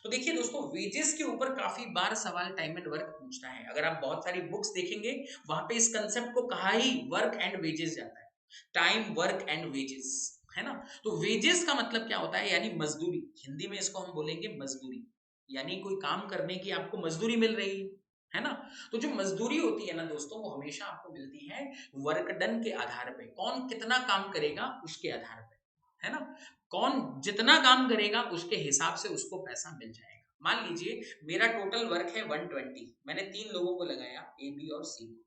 तो देखिए दोस्तों, वेजेस के ऊपर काफी बार सवाल टाइम एंड वर्क पूछता है। अगर आप बहुत सारी बुक्स देखेंगे वहां पे इस कंसेप्ट को कहा ही वर्क एंड वेजेस जाता है, टाइम वर्क एंड वेजेस, है ना। तो वेजेस का मतलब क्या होता है, यानी मजदूरी। हिंदी में इसको हम बोलेंगे मजदूरी, यानी कोई काम करने की आपको मजदूरी मिल रही है ना। तो जो मजदूरी होती है ना दोस्तों, वो हमेशा आपको मिलती है वर्क डन के आधार पे, कौन कितना काम करेगा उसके आधार पे, है ना। कौन जितना काम करेगा उसके हिसाब से उसको पैसा मिल जाएगा। मान लीजिए मेरा टोटल वर्क है 120, मैंने 3 लोगों को लगाया, ए बी और सी को।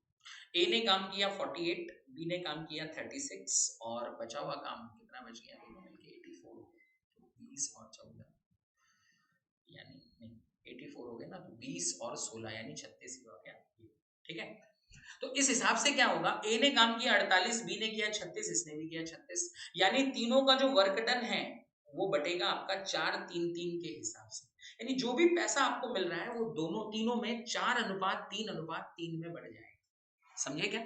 ए ने काम किया 48, बी ने काम किया 36 और बचा हुआ काम कितना बच गया, दोनों मिलके 84। तो 20 और 14 यानी नहीं 84 हो गया ना, तो 20 और 16 यानी 36 हो गया, ठीक है। तो इस हिसाब से क्या होगा, ए ने काम किया 48, बी ने किया 36, इसने भी किया 36, यानी तीनों का जो वर्क डन है वो बटेगा आपका 4-3-3 के हिसाब से। यानी जो भी पैसा आपको मिल रहा है वो दोनों तीनों में 4:3:3 में बढ़ जाएगा। समझे क्या?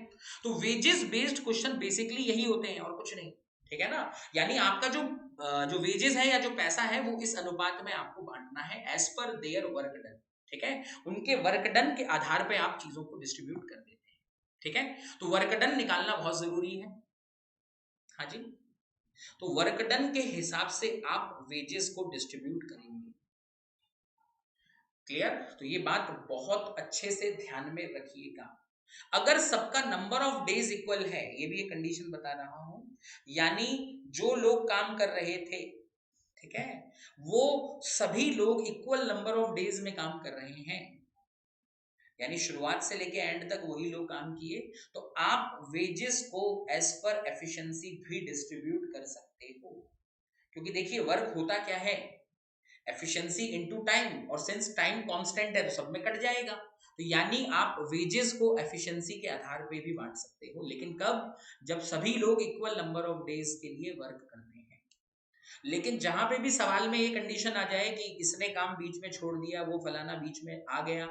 तो वेजेस बेस्ड क्वेश्चन बेसिकली यही होते हैं और कुछ नहीं, ठीक है ना। यानी आपका जो वेजेस है या जो पैसा है वो इस अनुपात में आपको बांटना है as per their work done, ठीक है। उनके वर्क डन के आधार पे आप चीजों को डिस्ट्रीब्यूट कर देते हैं, ठीक है। तो वर्क डन निकालना बहुत जरूरी है, हाँ जी। तो वर्क डन के हिसाब से आप वेजेस को डिस्ट्रीब्यूट करेंगे, क्लियर। तो ये बात बहुत अच्छे से ध्यान में रखिएगा। अगर सबका नंबर ऑफ डेज इक्वल है, ये भी एक कंडीशन बता रहा हूं, यानी जो लोग काम कर रहे थे, ठीक है, वो सभी लोग इक्वल नंबर ऑफ डेज में काम कर रहे हैं, यानी शुरुआत से लेके एंड तक वही लोग काम किए, तो आप वेजेस को एज पर एफिशिएंसी भी डिस्ट्रीब्यूट कर सकते हो। क्योंकि देखिए वर्क होता क्या है, एफिशिएंसी इनटू टाइम, और सिंस टाइम कांस्टेंट है तो सब में कट जाएगा। तो यानी आप वेजेस को एफिशिएंसी के आधार पे भी बांट सकते हो, लेकिन कब, जब सभी लोग इक्वल नंबर ऑफ डेज के लिए वर्क करते हैं। लेकिन जहां पे भी सवाल में ये कंडीशन आ जाए कि इसने काम बीच में छोड़ दिया, वो फलाना बीच में आ गया,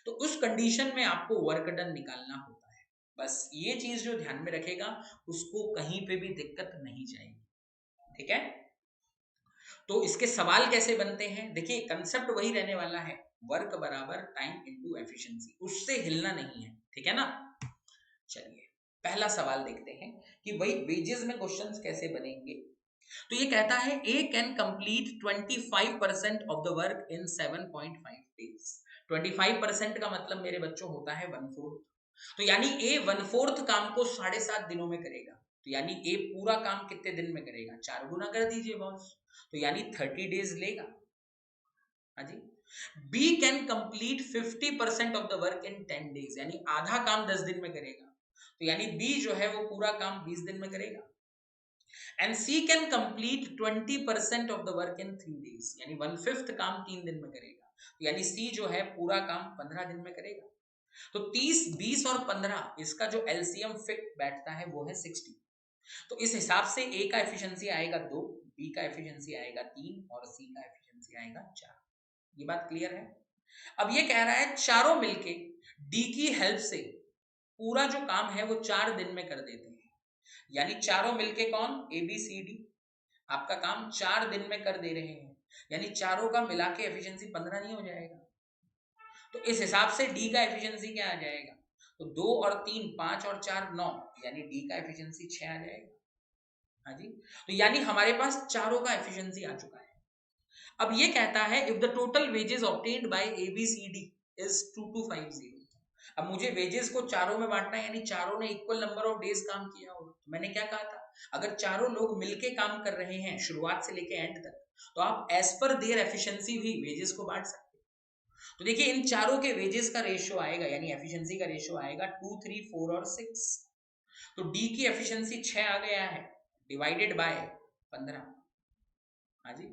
तो उस कंडीशन में आपको वर्क डन निकालना होता है। बस ये चीज जो ध्यान में रखेगा उसको कहीं पे भी दिक्कत नहीं जाएगी, ठीक है। तो इसके सवाल कैसे बनते हैं, देखिए कंसेप्ट वही रहने वाला है, वर्क बराबर टाइम इनटू एफिशिएंसी, उससे हिलना नहीं है, ठीक है ना। चलिए पहला सवाल देखते हैं कि भाई वेजेस में क्वेश्चंस कैसे बनेंगे। तो ये कहता है A can complete 25% of the work in 7.5 days. 25% का मतलब मेरे बच्चों होता है 1/4। तो यानी ए 1/4 काम को 7.5 दिनों में करेगा। तो यानी ए पूरा काम कितने दिन में करेगा, 4 गुना कर दीजिए बॉस, तो यानी 30 डेज लेगा, हाँ जी। B can complete 50% of the work in 10 days, यानी आधा काम 10 दिन में करेगा। तो यानी बी जो है वो पूरा काम 20 दिन में करेगा। And C can complete 20% of the work in 3 days, यानी 1/5 काम 3 दिन में करेगा। तो यानी सी जो है पूरा काम 15 दिन में करेगा। तो 30, 20 और 15 इसका जो एलसीएम फिट बैठता है वो है 60। तो इस हिसाब से ए का एफिशिएंसी आएगा 2, बी का एफिशिएंसी आएगा 3 और सी का एफिशिएंसी आएगा 4। ये बात क्लियर है। अब ये कह रहा है चारों मिलके डी की हेल्प से पूरा जो काम है वो 4 दिन में कर देते हैं, यानी चारों मिलके कौन, ए बी सी डी आपका काम 4 दिन में कर दे रहे हैं, यानी चारों का मिला के एफिशिएंसी 15 नहीं हो जाएगा। तो इस हिसाब से डी का एफिशिएंसी क्या आ जाएगा, तो 2 और 3 5 और 4 9, यानी डी का एफिशिएंसी 6 आ जाएगा। हाँ जी, तो यानी हमारे पास चारों का एफिशिएंसी आ चुका है। अब ये कहता है if the total wages obtained by ABCD is 2250, अब मुझे वेजेस को चारों में बांटना है, यानी चारों ने इक्वल नंबर ऑफ डेज काम किया होगा। तो मैंने क्या कहा था, अगर चारों लोग मिलके काम कर रहे हैं शुरुआत से लेके एंड तक, तो आप एज पर देयर एफिशिएंसी भी वेजेस को बांट सकते हो। तो देखिए इन चारों के वेजेस का रेशियो आएगा, यानी एफिशिएंसी का रेशियो आएगा 2, 3, 4 और 6। तो डी की एफिशिएंसी 6 आ गया है डिवाइडेड बाय 15। हाँ जी,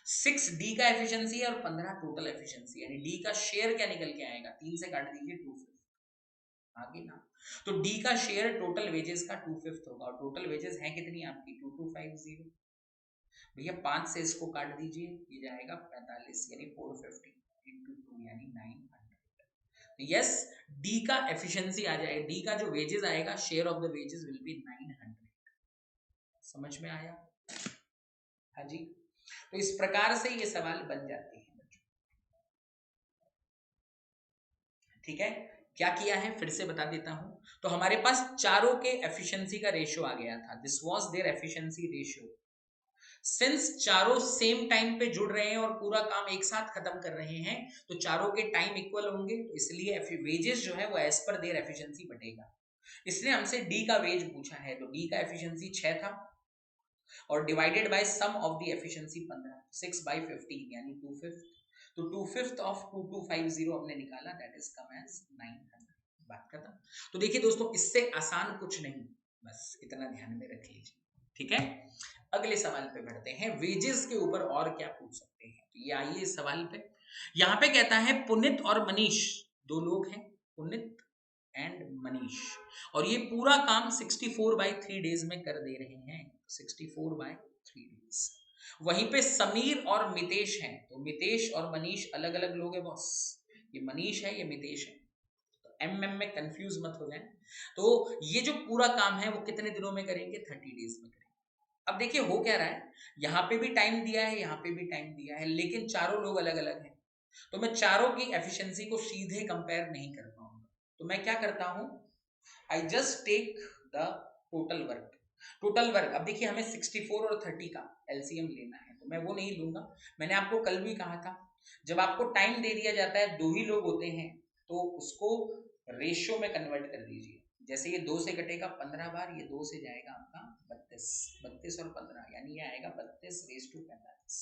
6 डी का एफिशिएंसी और 15 टोटल एफिशिएंसी, यानी डी का शेयर क्या निकल के आएगा, 3 से काट दीजिए 2/5 आगे ना। तो डी का शेयर टोटल वेजेस का 2/5 होगा, और टोटल वेजेस है कितनी आपकी 2250। भैया 5 से इसको काट दीजिए, ये जाएगा 45, यानी 450 इंटू 2 यानी 900। यस, डी का एफिशिएंसी आ जाएगा, डी का जो वेजेस आएगा share of the wages will be 900। समझ में आया? हाँ जी, तो इस प्रकार से ये सवाल बन जाते हैं बच्चों। ठीक है, क्या किया है फिर से बता देता हूं। तो हमारे पास चारों के एफिशिएंसी का रेशियो आ गया था, this was their efficiency ratio. Since चारों सेम टाइम पे जुड़ रहे हैं और पूरा काम एक साथ खत्म कर रहे हैं, तो चारों के टाइम इक्वल होंगे, तो इसलिए वेजेस जो है वो एज पर देयर एफिशिएंसी बढ़ेगा। इसने हमसे डी का वेज पूछा है, तो डी का एफिशिएंसी 6 था और divided by sum of the efficiency 15, 6/15 यानी 2/5। तो 2/5 ऑफ 2250 हमने निकाला, दैट इज कम एज 900। बात खत्म। तो देखिए दोस्तों, इससे आसान कुछ नहीं, बस इतना ध्यान में रख लीजिए। ठीक है, अगले सवाल पे बढ़ते हैं, वेजेस के ऊपर और क्या पूछ सकते हैं। तो ये आइए इस सवाल पे, यहां पे कहता है पुनित और मनीष दो लोग हैं, पुनित एंड मनीष, और ये पूरा काम 64/3 डेज में कर दे रहे हैं, 64/3 डेज। वहीं पे समीर और मितेश हैं, तो मितेश और मनीष अलग अलग लोग हैं बॉस, ये मनीष है ये मितेश है, तो एम में कंफ्यूज मत हो जाए। तो ये जो पूरा काम है वो कितने दिनों में करेंगे, 30 डेज में करेंगे। अब देखिए हो क्या रहा है, यहाँ पे भी टाइम दिया है, यहाँ पे भी टाइम दिया है, लेकिन चारों लोग अलग अलग हैं, तो मैं चारों की एफिशिएंसी को सीधे कंपेयर नहीं कर पाऊंगा। तो मैं क्या करता हूं, I just take the total work. Total work, अब देखिए हमें 64 और 30 का एलसीएम लेना है, तो मैं वो नहीं लूंगा। मैंने आपको कल भी कहा था, जब आपको टाइम दे दिया जाता है, दो ही लोग होते हैं, तो उसको रेशियो में कन्वर्ट कर दीजिए। जैसे ये 2 से कटेगा 15 बार, ये 2 से जाएगा आपका 32 और 15, यानी ये आएगा 32:45,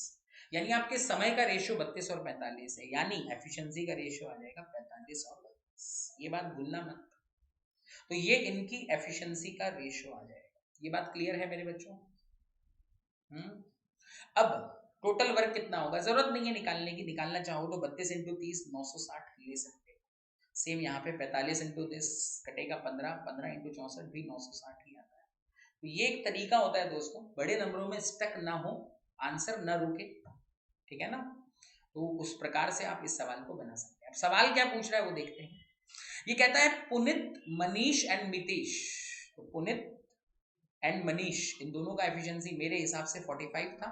यानी आपके समय का रेशियो 32 और 45 है, यानी एफिशिएंसी का रेशियो आ जाएगा 45 और 32। ये बात भूलना मत। तो ये इनकी एफिशिएंसी का रेशियो आ जाएगा। ये बात क्लियर है मेरे बच्चों? अब टोटल वर्क कितना होगा, जरूरत नहीं है निकालने की, निकालना चाहो तो 32 × 30 960 ले सकते हो। सेम यहाँ पे 45 × 10 कटेगा 15, 15 × 64 भी 960 ही आता है। तो ये एक तरीका होता है दोस्तों, बड़े नंबरों में स्टक ना हो, आंसर ना रुके, ठीक है ना। तो उस प्रकार से आप इस सवाल को बना सकते हैं। अब सवाल क्या पूछ रहा है वो देखते हैं। ये कहता है पुनित, मनीष एंड मितेश, तो पुनित एंड मनीष इन दोनों का एफिशिएंसी मेरे हिसाब से 45 था,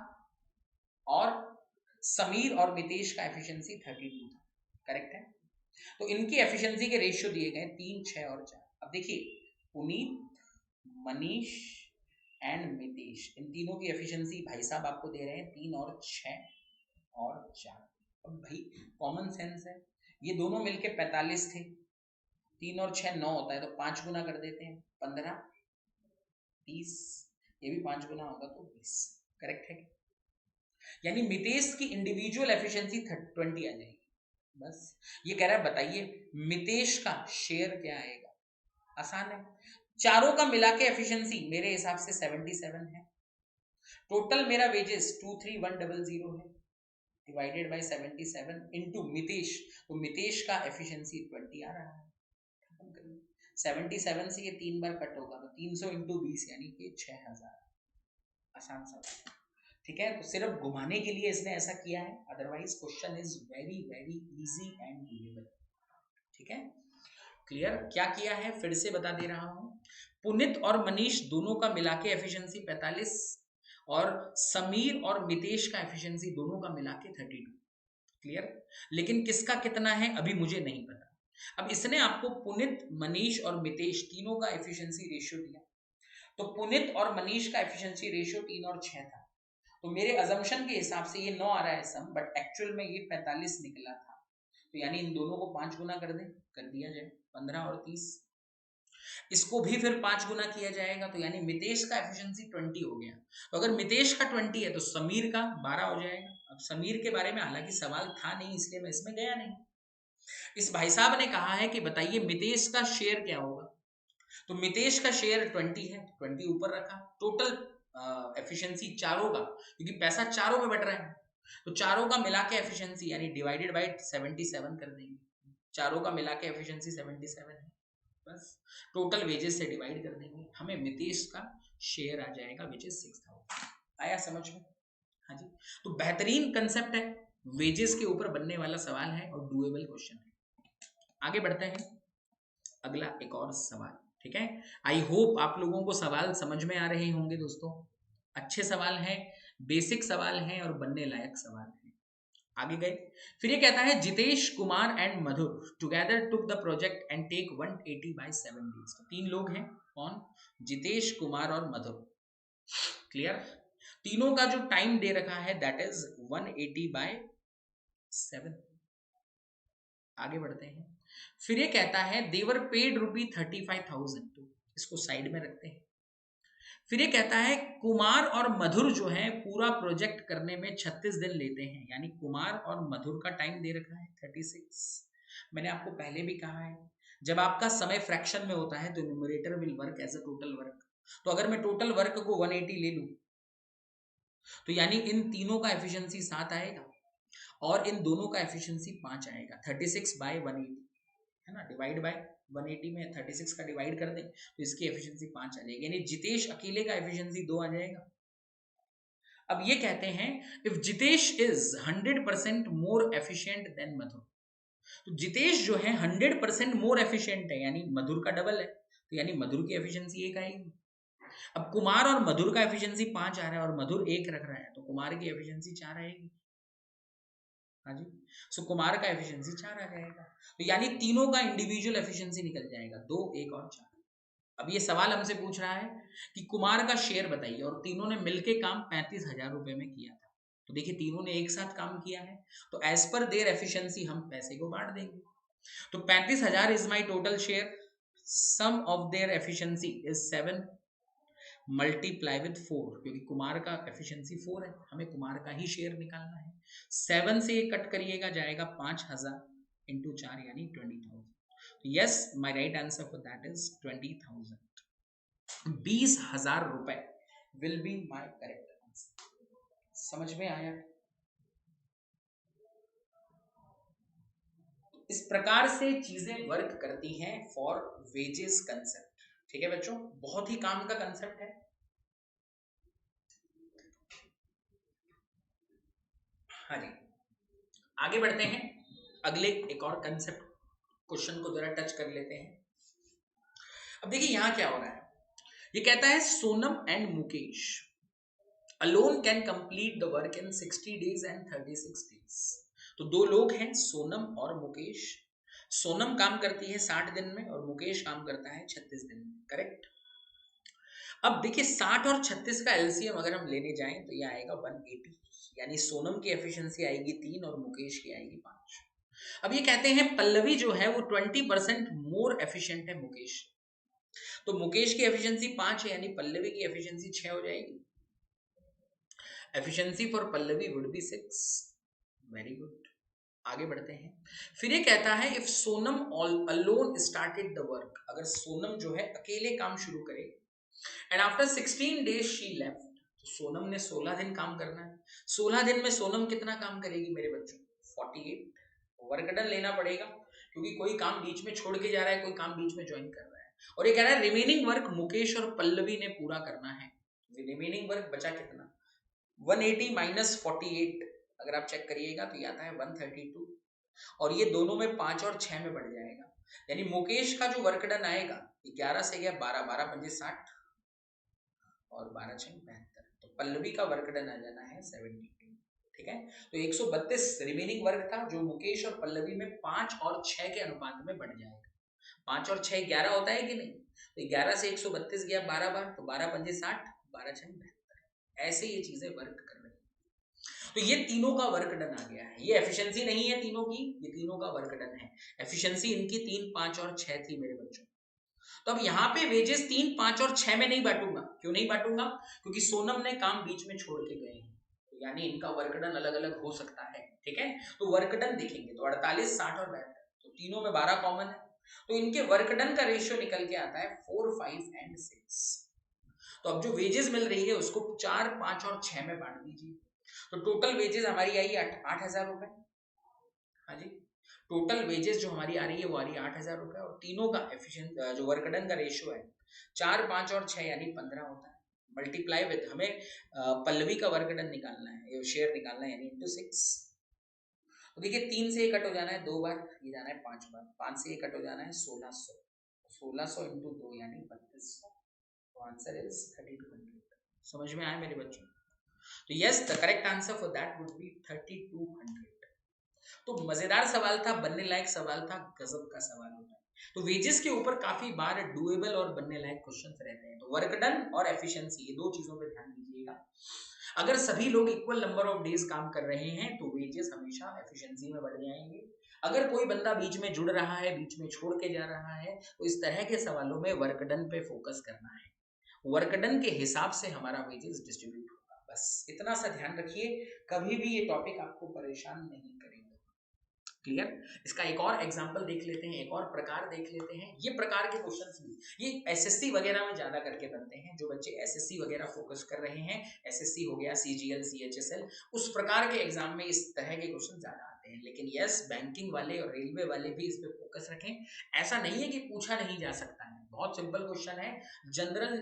और समीर और मितेश का एफिशिएंसी 32 था, करेक्ट है। तो इनकी एफिशिएंसी के रेशियो दिए गए 3, 6 और 4। अब देखिए पुनीत, मनीष एंड मितेश, इन तीनों की एफिशिएंसी भाई साहब आपको दे रहे हैं 3 और 6 और 4। अब भाई कॉमन सेंस है, ये दोनों मिलके 45 थे, 3 और 6 9 होता है, तो 5 गुना कर देते हैं, 15 30, ये भी 5 गुना होगा तो 20, करेक्ट है। यानी मितेश की इंडिविजुअल एफिशिएंसी 20 आ जाएगी। बस ये कह रहा है बताइए मितेश का शेयर क्या आएगा, आसान है, चारों का मिला के एफिशिएंसी मेरे हिसाब से 77 है। टोटल मेरा वेजेस 23100 है, डिवाइडेड बाय 77 इनटू मितेश, तो मितेश का एफिशिएंसी 20 आ रहा है। 77 से ये 3 बार कट होगा तो 300 इंटू 20 यानी कि 6000। आसान सवाल, ठीक है। तो सिर्फ घुमाने के लिए इसने ऐसा किया है, otherwise question is very very easy and doable, ठीक है। क्लियर? क्या किया है फिर से बता दे रहा हूं। पुनित और मनीष दोनों का मिला के एफिशिएंसी 45 और समीर और मितेश का एफिशिएंसी दोनों का मिला के 32। क्लियर? लेकिन किसका कितना है अभी मुझे नहीं पता। अब इसने आपको पुनित, मनीष और मितेश तीनों का एफिशिएंसी रेशियो दिया, तो पुनित और मनीष का एफिशिएंसी रेशियो 3 और 6 था, तो मेरे अजम्पशन के हिसाब से ये 9 आ रहा है सम, बट एक्चुअल में ये 45 निकला था। तो यानी इन दोनों को 5 गुना कर दें, कर दिया जाए, 15 और 30। इसको भी फिर 5 गुना किया जाएगा, तो यानी मितेश का एफिशिएंसी 20 हो गया। तो अगर मितेश का 20 है तो समीर का 12 हो जाएगा। अब समीर के बारे में हालांकि सवाल था नहीं इसलिए मैं इसमें गया नहीं। इस भाई साहब ने कहा है कि बताइए मितेश का शेयर क्या होगा, तो मितेश का शेयर 20 है, 20 ऊपर रखा। टोटल एफिशिएंसी चारों का, क्योंकि पैसा चारों में बट रहा है, तो चारों का मिला के एफिशिएंसी यानी डिवाइडेड बाय 77 कर देंगे। चारों का मिला के एफिशिएंसी 77 है, बस टोटल वेजेस से डिवाइड कर देंगे, हमें मितेश का शेयर आ जाएगा विच इज 6000। आया समझ में? हाँ जी। तो बेहतरीन कंसेप्ट है, वेजेस के ऊपर बनने वाला सवाल है और डूएबल क्वेश्चन है। आगे बढ़ते हैं, अगला एक और सवाल, ठीक है। आई होप आप लोगों को सवाल समझ में आ रहे होंगे दोस्तों, अच्छे सवाल हैं, बेसिक सवाल हैं और बनने लायक सवाल हैं। आगे गए, फिर ये कहता है Jitesh Kumar and Madhur together took the project and take 180 by 7 days. तो 3 लोग हैं, कौन? जितेश, कुमार और मधुर। क्लियर? तीनों का जो टाइम दे रखा है दैट इज 180 बाय 7। आगे बढ़ते हैं, फिर ये कहता है देवर पेड ₹35,000, तो इसको साइड में रखते हैं। फिर ये कहता है कुमार और मधुर जो है पूरा प्रोजेक्ट करने में 36 दिन लेते हैं, यानी कुमार और मधुर का टाइम दे रखा है 36। मैंने आपको पहले भी कहा है जब आपका समय फ्रैक्शन में होता है तो numerator will work as a total work. तो अगर मैं टोटल वर्क को 180 ले लूं तो यानी इन तीनों का एफिशिएंसी 7 आएगा और इन दोनों का एफिशिएंसी 5 आएगा। 36 बाय 180 है ना, डिवाइड बाय 180 में 36 का डिवाइड कर दें तो इसकी एफिशिएंसी 5 आ जाएगी, यानी जितेश अकेले का एफिशिएंसी 2 आ जाएगा। अब ये कहते हैं if Jitesh is 100% more efficient than Madhur, तो जितेश जो है 100% मोर एफिशिएंट है यानी मधुर का डबल है, तो यानी मधुर की एफिशिएंसी 1 आएगी। अब कुमार और मधुर का एफिशिएंसी 5 आ रहा है और मधुर 1 रख रहा है, तो कुमार की एफिशिएंसी 4 आएगी। हाँ जी, सो कुमार का एफिशिएंसी 4 आ जाएगा, तो यानी तीनों का इंडिविजुअल एफिशिएंसी निकल जाएगा 2, 1 और 4। अब ये सवाल हमसे पूछ रहा है कि कुमार का शेयर बताइए, और तीनों ने मिलके काम 35,000 रुपए में किया था। तो देखिए तीनों ने एक साथ काम किया है, तो एज पर देयर एफिशिएंसी हम पैसे को बांट देंगे। तो 35,000 is my total share, sum of their efficiency is 7 multiply with 4, क्योंकि कुमार का एफिशिएंसी 4 है, हमें कुमार का ही शेयर निकालना है। 7 से कट करिएगा जाएगा 5,000 इंटू 4 यानी 20,000। Yes, my right answer for that is 20,000। 20,000 रुपए will be my correct answer. समझ में आया? इस प्रकार से चीजें वर्क करती हैं फॉर वेजेस कंसेप्ट, ठीक है बच्चों, बहुत ही काम का कंसेप्ट है। हाँ जी, आगे बढ़ते हैं, अगले एक और कंसेप्ट क्वेश्चन को जरा टच कर लेते हैं। अब देखिए यहां क्या हो रहा है, ये कहता है Sonam and Mukesh alone can complete the work in 60 days and 36 days. तो 2 लोग हैं, सोनम और मुकेश। सोनम काम करती है 60 दिन में और मुकेश काम करता है 36 दिन में, करेक्ट। अब देखिए 60 और 36 का एलसीएम अगर हम लेने जाएं तो ये आएगा 180, यानी सोनम की एफिशिएंसी आएगी 3 और मुकेश की आएगी 5। अब ये कहते हैं पल्लवी जो है वो 20% मोर एफिशिएंट है मुकेश, तो मुकेश की एफिशिएंसी 5 है यानी पल्लवी की एफिशिएंसी 6 हो जाएगी। Efficiency for Pallavi would be 6, very good. आगे बढ़ते हैं। फिर ये कहता है if Sonam alone started the work, अगर सोनम जो है अकेले काम शुरू करे and after 16 days she left, तो सोनम ने 16 दिन काम करना है। 16 दिन में सोनम कितना काम करेगी मेरे बच्चों? 48। वर्क डन लेना पड़ेगा क्योंकि कोई काम बीच में छोड़ के जा रहा है, कोई काम बीच में ज्वाइन कर रहा है। और ये कह रहा है रिमेनिंग वर्क मुकेश और पल्लवी ने पूरा करना है। रिमेनिंग वर्क बचा कितना? 180 माइनस 48, अगर आप चेक करिएगा तो ये आता है 132, और ये दोनों में 5 और 6 में बढ़ जाएगा। यानी मुकेश का जो वर्क डन आएगा 11 से गया 12, 12 पंजे 60 और 12 6 72, तो पल्लवी का वर्क डन आ जाना है 72। ठीक है, तो 132 रिमेनिंग वर्क था जो मुकेश और पल्लवी में 5 और 6 के अनुपात में बढ़ जाएगा। 5 और 6 11 होता है कि नहीं? तो 11 से 132 गया 12 बार, तो 12 पंजे 60, 12 6 72। ऐसे ये चीजें वर्क कर रही है। तो ये तीनों का वर्क डन आ गया है। ये एफिशिएंसी नहीं है तीनों की, ये तीनों का वर्क डन है। एफिशिएंसी इनकी 3 5 और 6 थी मेरे बच्चों। तो अब यहाँ पे वेजेस 3 5 और 6 में नहीं बांटूंगा। क्यों नहीं बांटूंगा? क्योंकि सोनम ने काम बीच में छोड़ के गए हैं, तो यानी इनका वर्क डन अलग अलग हो सकता है। ठीक है, तो वर्क डन देखेंगे तो 48 60 और 72, तो तीनों में 12 कॉमन है, तो इनके वर्क डन का रेशियो निकल के आता है 4 5 एंड 6। तो अब जो वेजेस मिल रही है उसको 4 5 और 6 में बांट दीजिए, तो टोटल वेजेस हमारी आई 8,000 रुपए। हाँ जी, टोटल वेजेस जो हमारी आ रही है वो आ रही है 8,000 रुपए, और तीनों का एफिशिएंट जो वर्क डन का रेशियो है 4 5 और 6 यानी 15 होता है। मल्टीप्लाई विद, हमें पल्लवी का वर्क डन निकालना है, शेयर निकालना है, यानी इंटू 6। तो देखिए 3 से 1 कट हो जाना है 2 बार, ये जाना है 5 बार, 5 से 1 कट हो जाना है 1600, 1600 इंटू 2 यानी 3200। तो आंसर इज 3200। समझ में आया मेरे बच्चों? तो yes, the correct answer for that would B 3200। तो मजेदार सवाल था, बनने लायक सवाल था, गजब का सवाल होता है। तो वेजेस के ऊपर काफी बार डुएबल और बनने लायक क्वेश्चंस रहते हैं। तो वर्क डन और एफिशिएंसी, ये दो चीजों पे ध्यान दीजिएगा। अगर सभी लोग इक्वल नंबर ऑफ डेज काम कर रहे हैं तो वेजेस हमेशा एफिशिएंसी में बढ़ जाएंगे। अगर कोई बंदा बीच में जुड़ रहा है, बीच में छोड़ के जा रहा है, तो इस तरह के सवालों में वर्क डन पे फोकस करना है। वर्क डन के हिसाब से हमारा वेजेस डिस्ट्रीब्यूट होगा। बस इतना सा ध्यान रखिए, कभी भी ये टॉपिक आपको परेशान नहीं करेगा। क्लियर? इसका एक और एग्जांपल देख लेते हैं, एक और प्रकार देख लेते हैं। ये प्रकार के क्वेश्चंस भी ये एसएससी वगैरह में ज्यादा करके बनते हैं। जो बच्चे एसएससी वगैरह फोकस कर रहे हैं, एसएससी हो गया, सीजीएल, सीएचएसएल, उस प्रकार के एग्जाम में इस तरह के क्वेश्चन ज्यादा आते हैं। लेकिन यस, बैंकिंग वाले और रेलवे वाले भी इस पे फोकस रखें। ऐसा नहीं है कि पूछा नहीं जा सकता है, बहुत सिंपल क्वेश्चन है, जनरल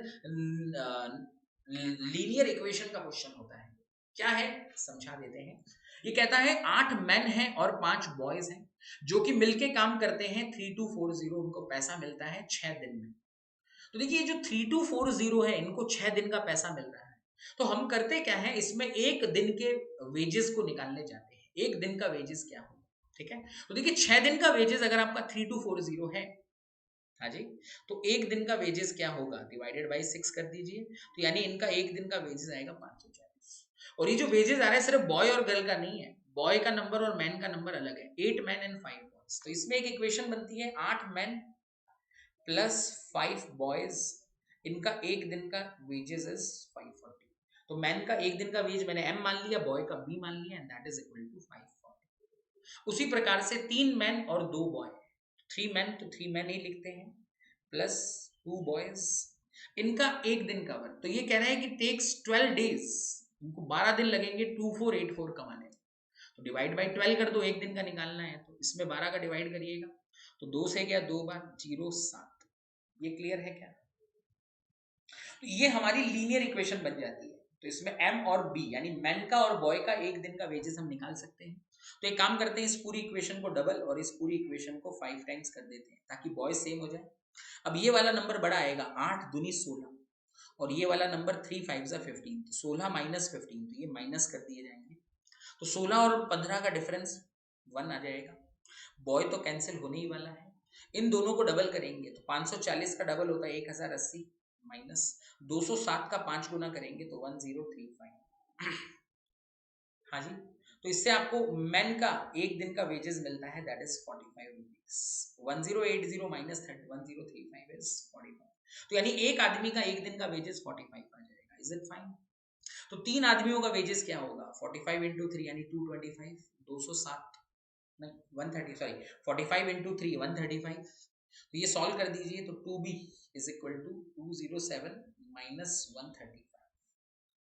लीनियर इक्वेशन का क्वेश्चन होता है। क्या है समझा देते हैं। ये कहता है 8 मेन हैं और 5 बॉयज हैं जो कि मिलके काम करते हैं 3240, उनको पैसा मिलता है 6 दिन में। तो देखिए जो 3240 है, इनको 6 दिन का पैसा मिल रहा है। तो हम करते क्या है, इसमें एक दिन के वेजेस को निकालने जाते हैं। एक दिन का वेजेस क्या होगा? ठीक है, तो देखिए 6 दिन का वेजेस अगर आपका 3240 है, हाँ जी, तो एक दिन का वेजेस क्या होगा, डिवाइडेड बाई 6 कर दीजिए। तो यानी इनका एक दिन का वेजेस आएगा 540। और ये जो वेजेस आ रहा है सिर्फ बॉय और गर्ल का नहीं है, बॉय का नंबर और मैन का नंबर अलग है। 8 मैन एंड 5 बॉयज। तो इसमें एक इक्वेशन बनती है 8 मैन प्लस 5 बॉयज, इनका एक दिन का वेजेस इज 540। तो मैन का एक दिन का वेज मैंने m मान लिया, बॉय का b मान लिया, and that is equal to 540। उसी प्रकार से 3 मैन और 2 बॉय, 3 मैन तो 3 मैन ही लिखते हैं, प्लस 2 बॉयज, इनका एक दिन का वर्क। तो ये कह रहा है कि टेक्स 12 डेज, इनको 12 दिन लगेंगे 2484 कमाने। तो डिवाइड बाई 12 कर दो, एक दिन का निकालना है, तो इसमें 12 का डिवाइड करिएगा, तो 2 से गया 2 बार 0 7। ये क्लियर है क्या? तो ये हमारी लीनियर इक्वेशन बन जाती है। तो इसमें m और b यानी मैन का और बॉय का एक दिन का वेजेस हम निकाल सकते हैं। तो एक काम करते हैं, इस पूरी इक्वेशन को डबल और इस पूरी इक्वेशन को 5 टाइम्स कर देते हैं ताकि बॉय सेम हो जाए। अब ये वाला नंबर बड़ा आएगा, 8 दूनी 16, और ये वाला नंबर 3 5 15, तो 16 माइनस 15, तो ये माइनस कर दिए जाएंगे। तो 16 और 15 का डिफरेंस 1 आ जाएगा। बॉय तो कैंसिल होने ही वाला है, इन दोनों को डबल करेंगे तो 540 का डबल होता है 1080, माइनस 207 का 5 गुना करेंगे तो 1035। हाँ जी, तो इससे आपको मैन का एक दिन का वेजेस मिलता है, that is 45 rupees. 1080 minus 1035 is 45। तो यानी एक आदमी का एक दिन का वेजेस 45 आ जाएगा। Is it fine? तो तीन आदमियों का वेजेस क्या होगा, 45 इंटू 3 यानी 225, 207 नहीं 130 सॉरी 45 इंटू 3 135, तो ये सॉल्व कर दीजिए तो 2b is equal to 207 minus 135,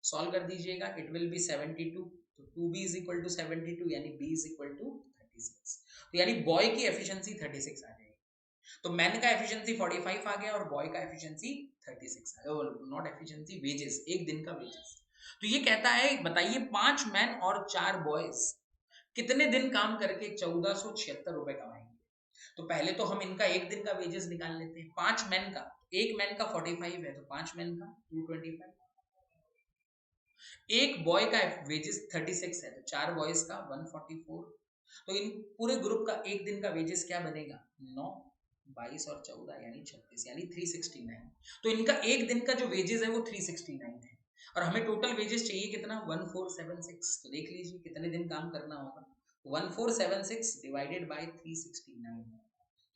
solve कर दीजिएगा इट विल बी 72, तो 2b इज इक्वल टू 72 यानी b इज इक्वल टू 36, तो यानी बॉय की एफिशिएंसी 36 आ जाएगी, तो मैन का एफिशिएंसी 45 आ गया और बॉय का एफिशिएंसी 36 आ गया, नॉट एफिशिएंसी वेजेस, एक दिन का वेजेस। तो ये कहता है बताइए 5 मैन और 4 बॉयज कितने दिन काम करके 1476 रुपए कमाएंगे। तो पहले तो हम इनका एक दिन का वेजेस निकाल लेते हैं। 5 मैन का, एक मैन का 45 है तो 5 मैन का 225, एक बॉय का वेजेस 36 है तो 4 बॉयज का 144, तो इन पूरे ग्रुप का एक दिन का वेजेस क्या बनेगा 9, 22 और 14 यानी 36 यानी 369, तो इनका एक दिन का जो वेजेस है वो 369 है और हमें टोटल वेजेस चाहिए कितना 1476, तो देख लीजिए कितने दिन काम करना होगा 1476 डिवाइडेड बाय 369,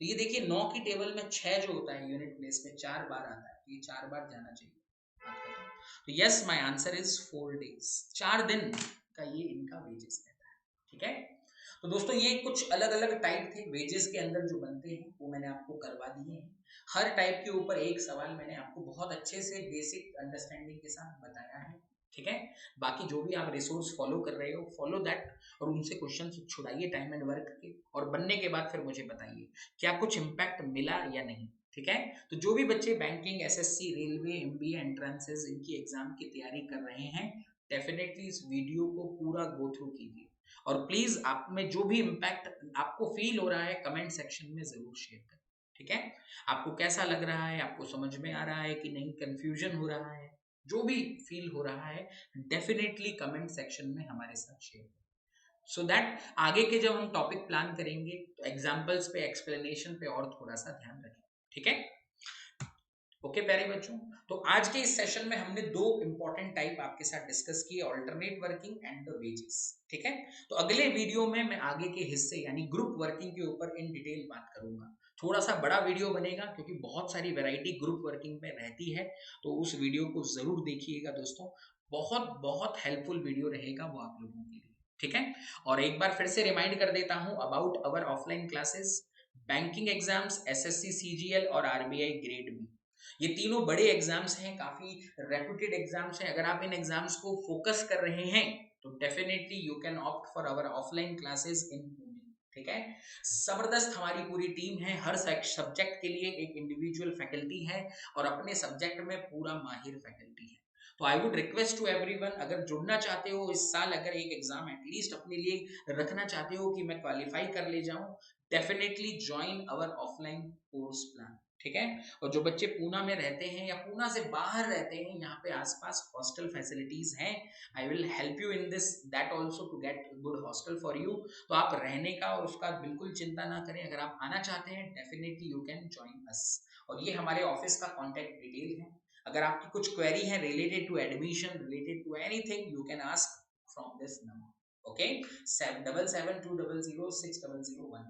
तो ये देखिए 9 की टेबल में 6 जो होता है यूनिट प्लेस में 4 बार आता है, तो ये 4 बार जाना चाहिए। तो yes my answer is 4 days, 4 दिन का ये इनका वेजेस रहता है। ठीक है, तो दोस्तों ये कुछ अलग अलग टाइप थे वेजेस के अंदर जो बनते हैं वो मैंने आपको करवा दिए हैं। हर टाइप के ऊपर एक सवाल मैंने आपको बहुत अच्छे से बेसिक अंडरस्टैंडिंग के साथ बताया है। ठीक है, बाकी जो भी आप रिसोर्स फॉलो कर रहे हो फॉलो दैट और उनसे क्वेश्चन छुड़ाइए टाइम एंड वर्क के, और बनने के बाद फिर मुझे बताइए क्या कुछ इम्पैक्ट मिला या नहीं। ठीक है, तो जो भी बच्चे banking, SSC, railway, MBA, entrances इनकी एग्जाम की तैयारी कर रहे हैं डेफिनेटली इस वीडियो को पूरा गो थ्रू कीजिए और प्लीज आप में जो भी इम्पैक्ट आपको फील हो रहा है कमेंट सेक्शन में जरूर शेयर करें। ठीक है, आपको कैसा लग रहा है, आपको समझ में आ रहा है कि नहीं, कंफ्यूजन हो रहा है, जो भी फील हो रहा है डेफिनेटली कमेंट सेक्शन में हमारे साथ शेयर करें, सो दैट आगे के जब हम टॉपिक प्लान करेंगे तो एग्जाम्पल्स पे, एक्सप्लेनेशन पे और थोड़ा सा ध्यान रखें। ठीक है, ओके प्यारे बच्चों, तो आज के इस सेशन में हमने दो इंपॉर्टेंट टाइप आपके साथ डिस्कस किए, alternate working and the wages. ठीक है, तो अगले वीडियो में मैं आगे के हिस्से यानी ग्रुप वर्किंग के ऊपर इन डिटेल बात करूंगा। थोड़ा सा बड़ा वीडियो बनेगा क्योंकि बहुत सारी वैरायटी ग्रुप वर्किंग में रहती है, तो उस वीडियो को जरूर देखिएगा दोस्तों, बहुत बहुत हेल्पफुल वीडियो रहेगा वो आप लोगों के लिए। ठीक है, और एक बार फिर से रिमाइंड कर देता हूं about our offline classes, banking exams, SSC, CGL और आरबीआई ग्रेड बी, ये तीनों बड़े एग्जाम्स हैं, काफी रेप्यूटेड एग्जाम्स हैं। अगर आप इन एग्जाम्स को फोकस कर रहे हैं तो definitely you can opt for our offline classes in Pune. ठीक है, जबरदस्त हमारी पूरी टीम है, हर सब्जेक्ट के लिए एक इंडिविजुअल फैकल्टी है और अपने सब्जेक्ट में पूरा माहिर फैकल्टी है। तो I would request to everyone, अगर जुड़ना चाहते हो इस साल, अगर एक एग्जाम एटलीस्ट अपने लिए रखना चाहते हो कि मैं क्वालिफाई कर ले जाऊं, डेफिनेटली ज्वाइन अवर ऑफलाइन कोर्स प्लान। ठीक है, और जो बच्चे पूना में रहते हैं या पूना से बाहर रहते हैं, यहाँ पे आसपास हॉस्टल फैसिलिटीज हैं, I will help you in this that also to get good hostel for you. तो आप रहने का और उसका बिल्कुल चिंता ना करें, अगर आप आना चाहते हैं definitely you can join us, और ये हमारे ऑफिस का कॉन्टैक्ट डिटेल है। अगर आपकी कुछ क्वेरी है related to admission, related to anything, you can ask from this number. Okay, 7720060014।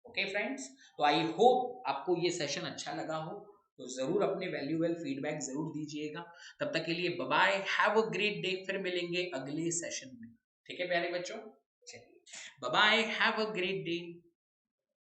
Okay friends, तो आई होप आपको ये सेशन अच्छा लगा हो, तो जरूर अपने वैल्यूएबल फीडबैक जरूर दीजिएगा। तब तक के लिए bye bye, have a great day, फिर मिलेंगे अगले सेशन में। ठीक है प्यारे बच्चों, चलिए bye bye, have a great day.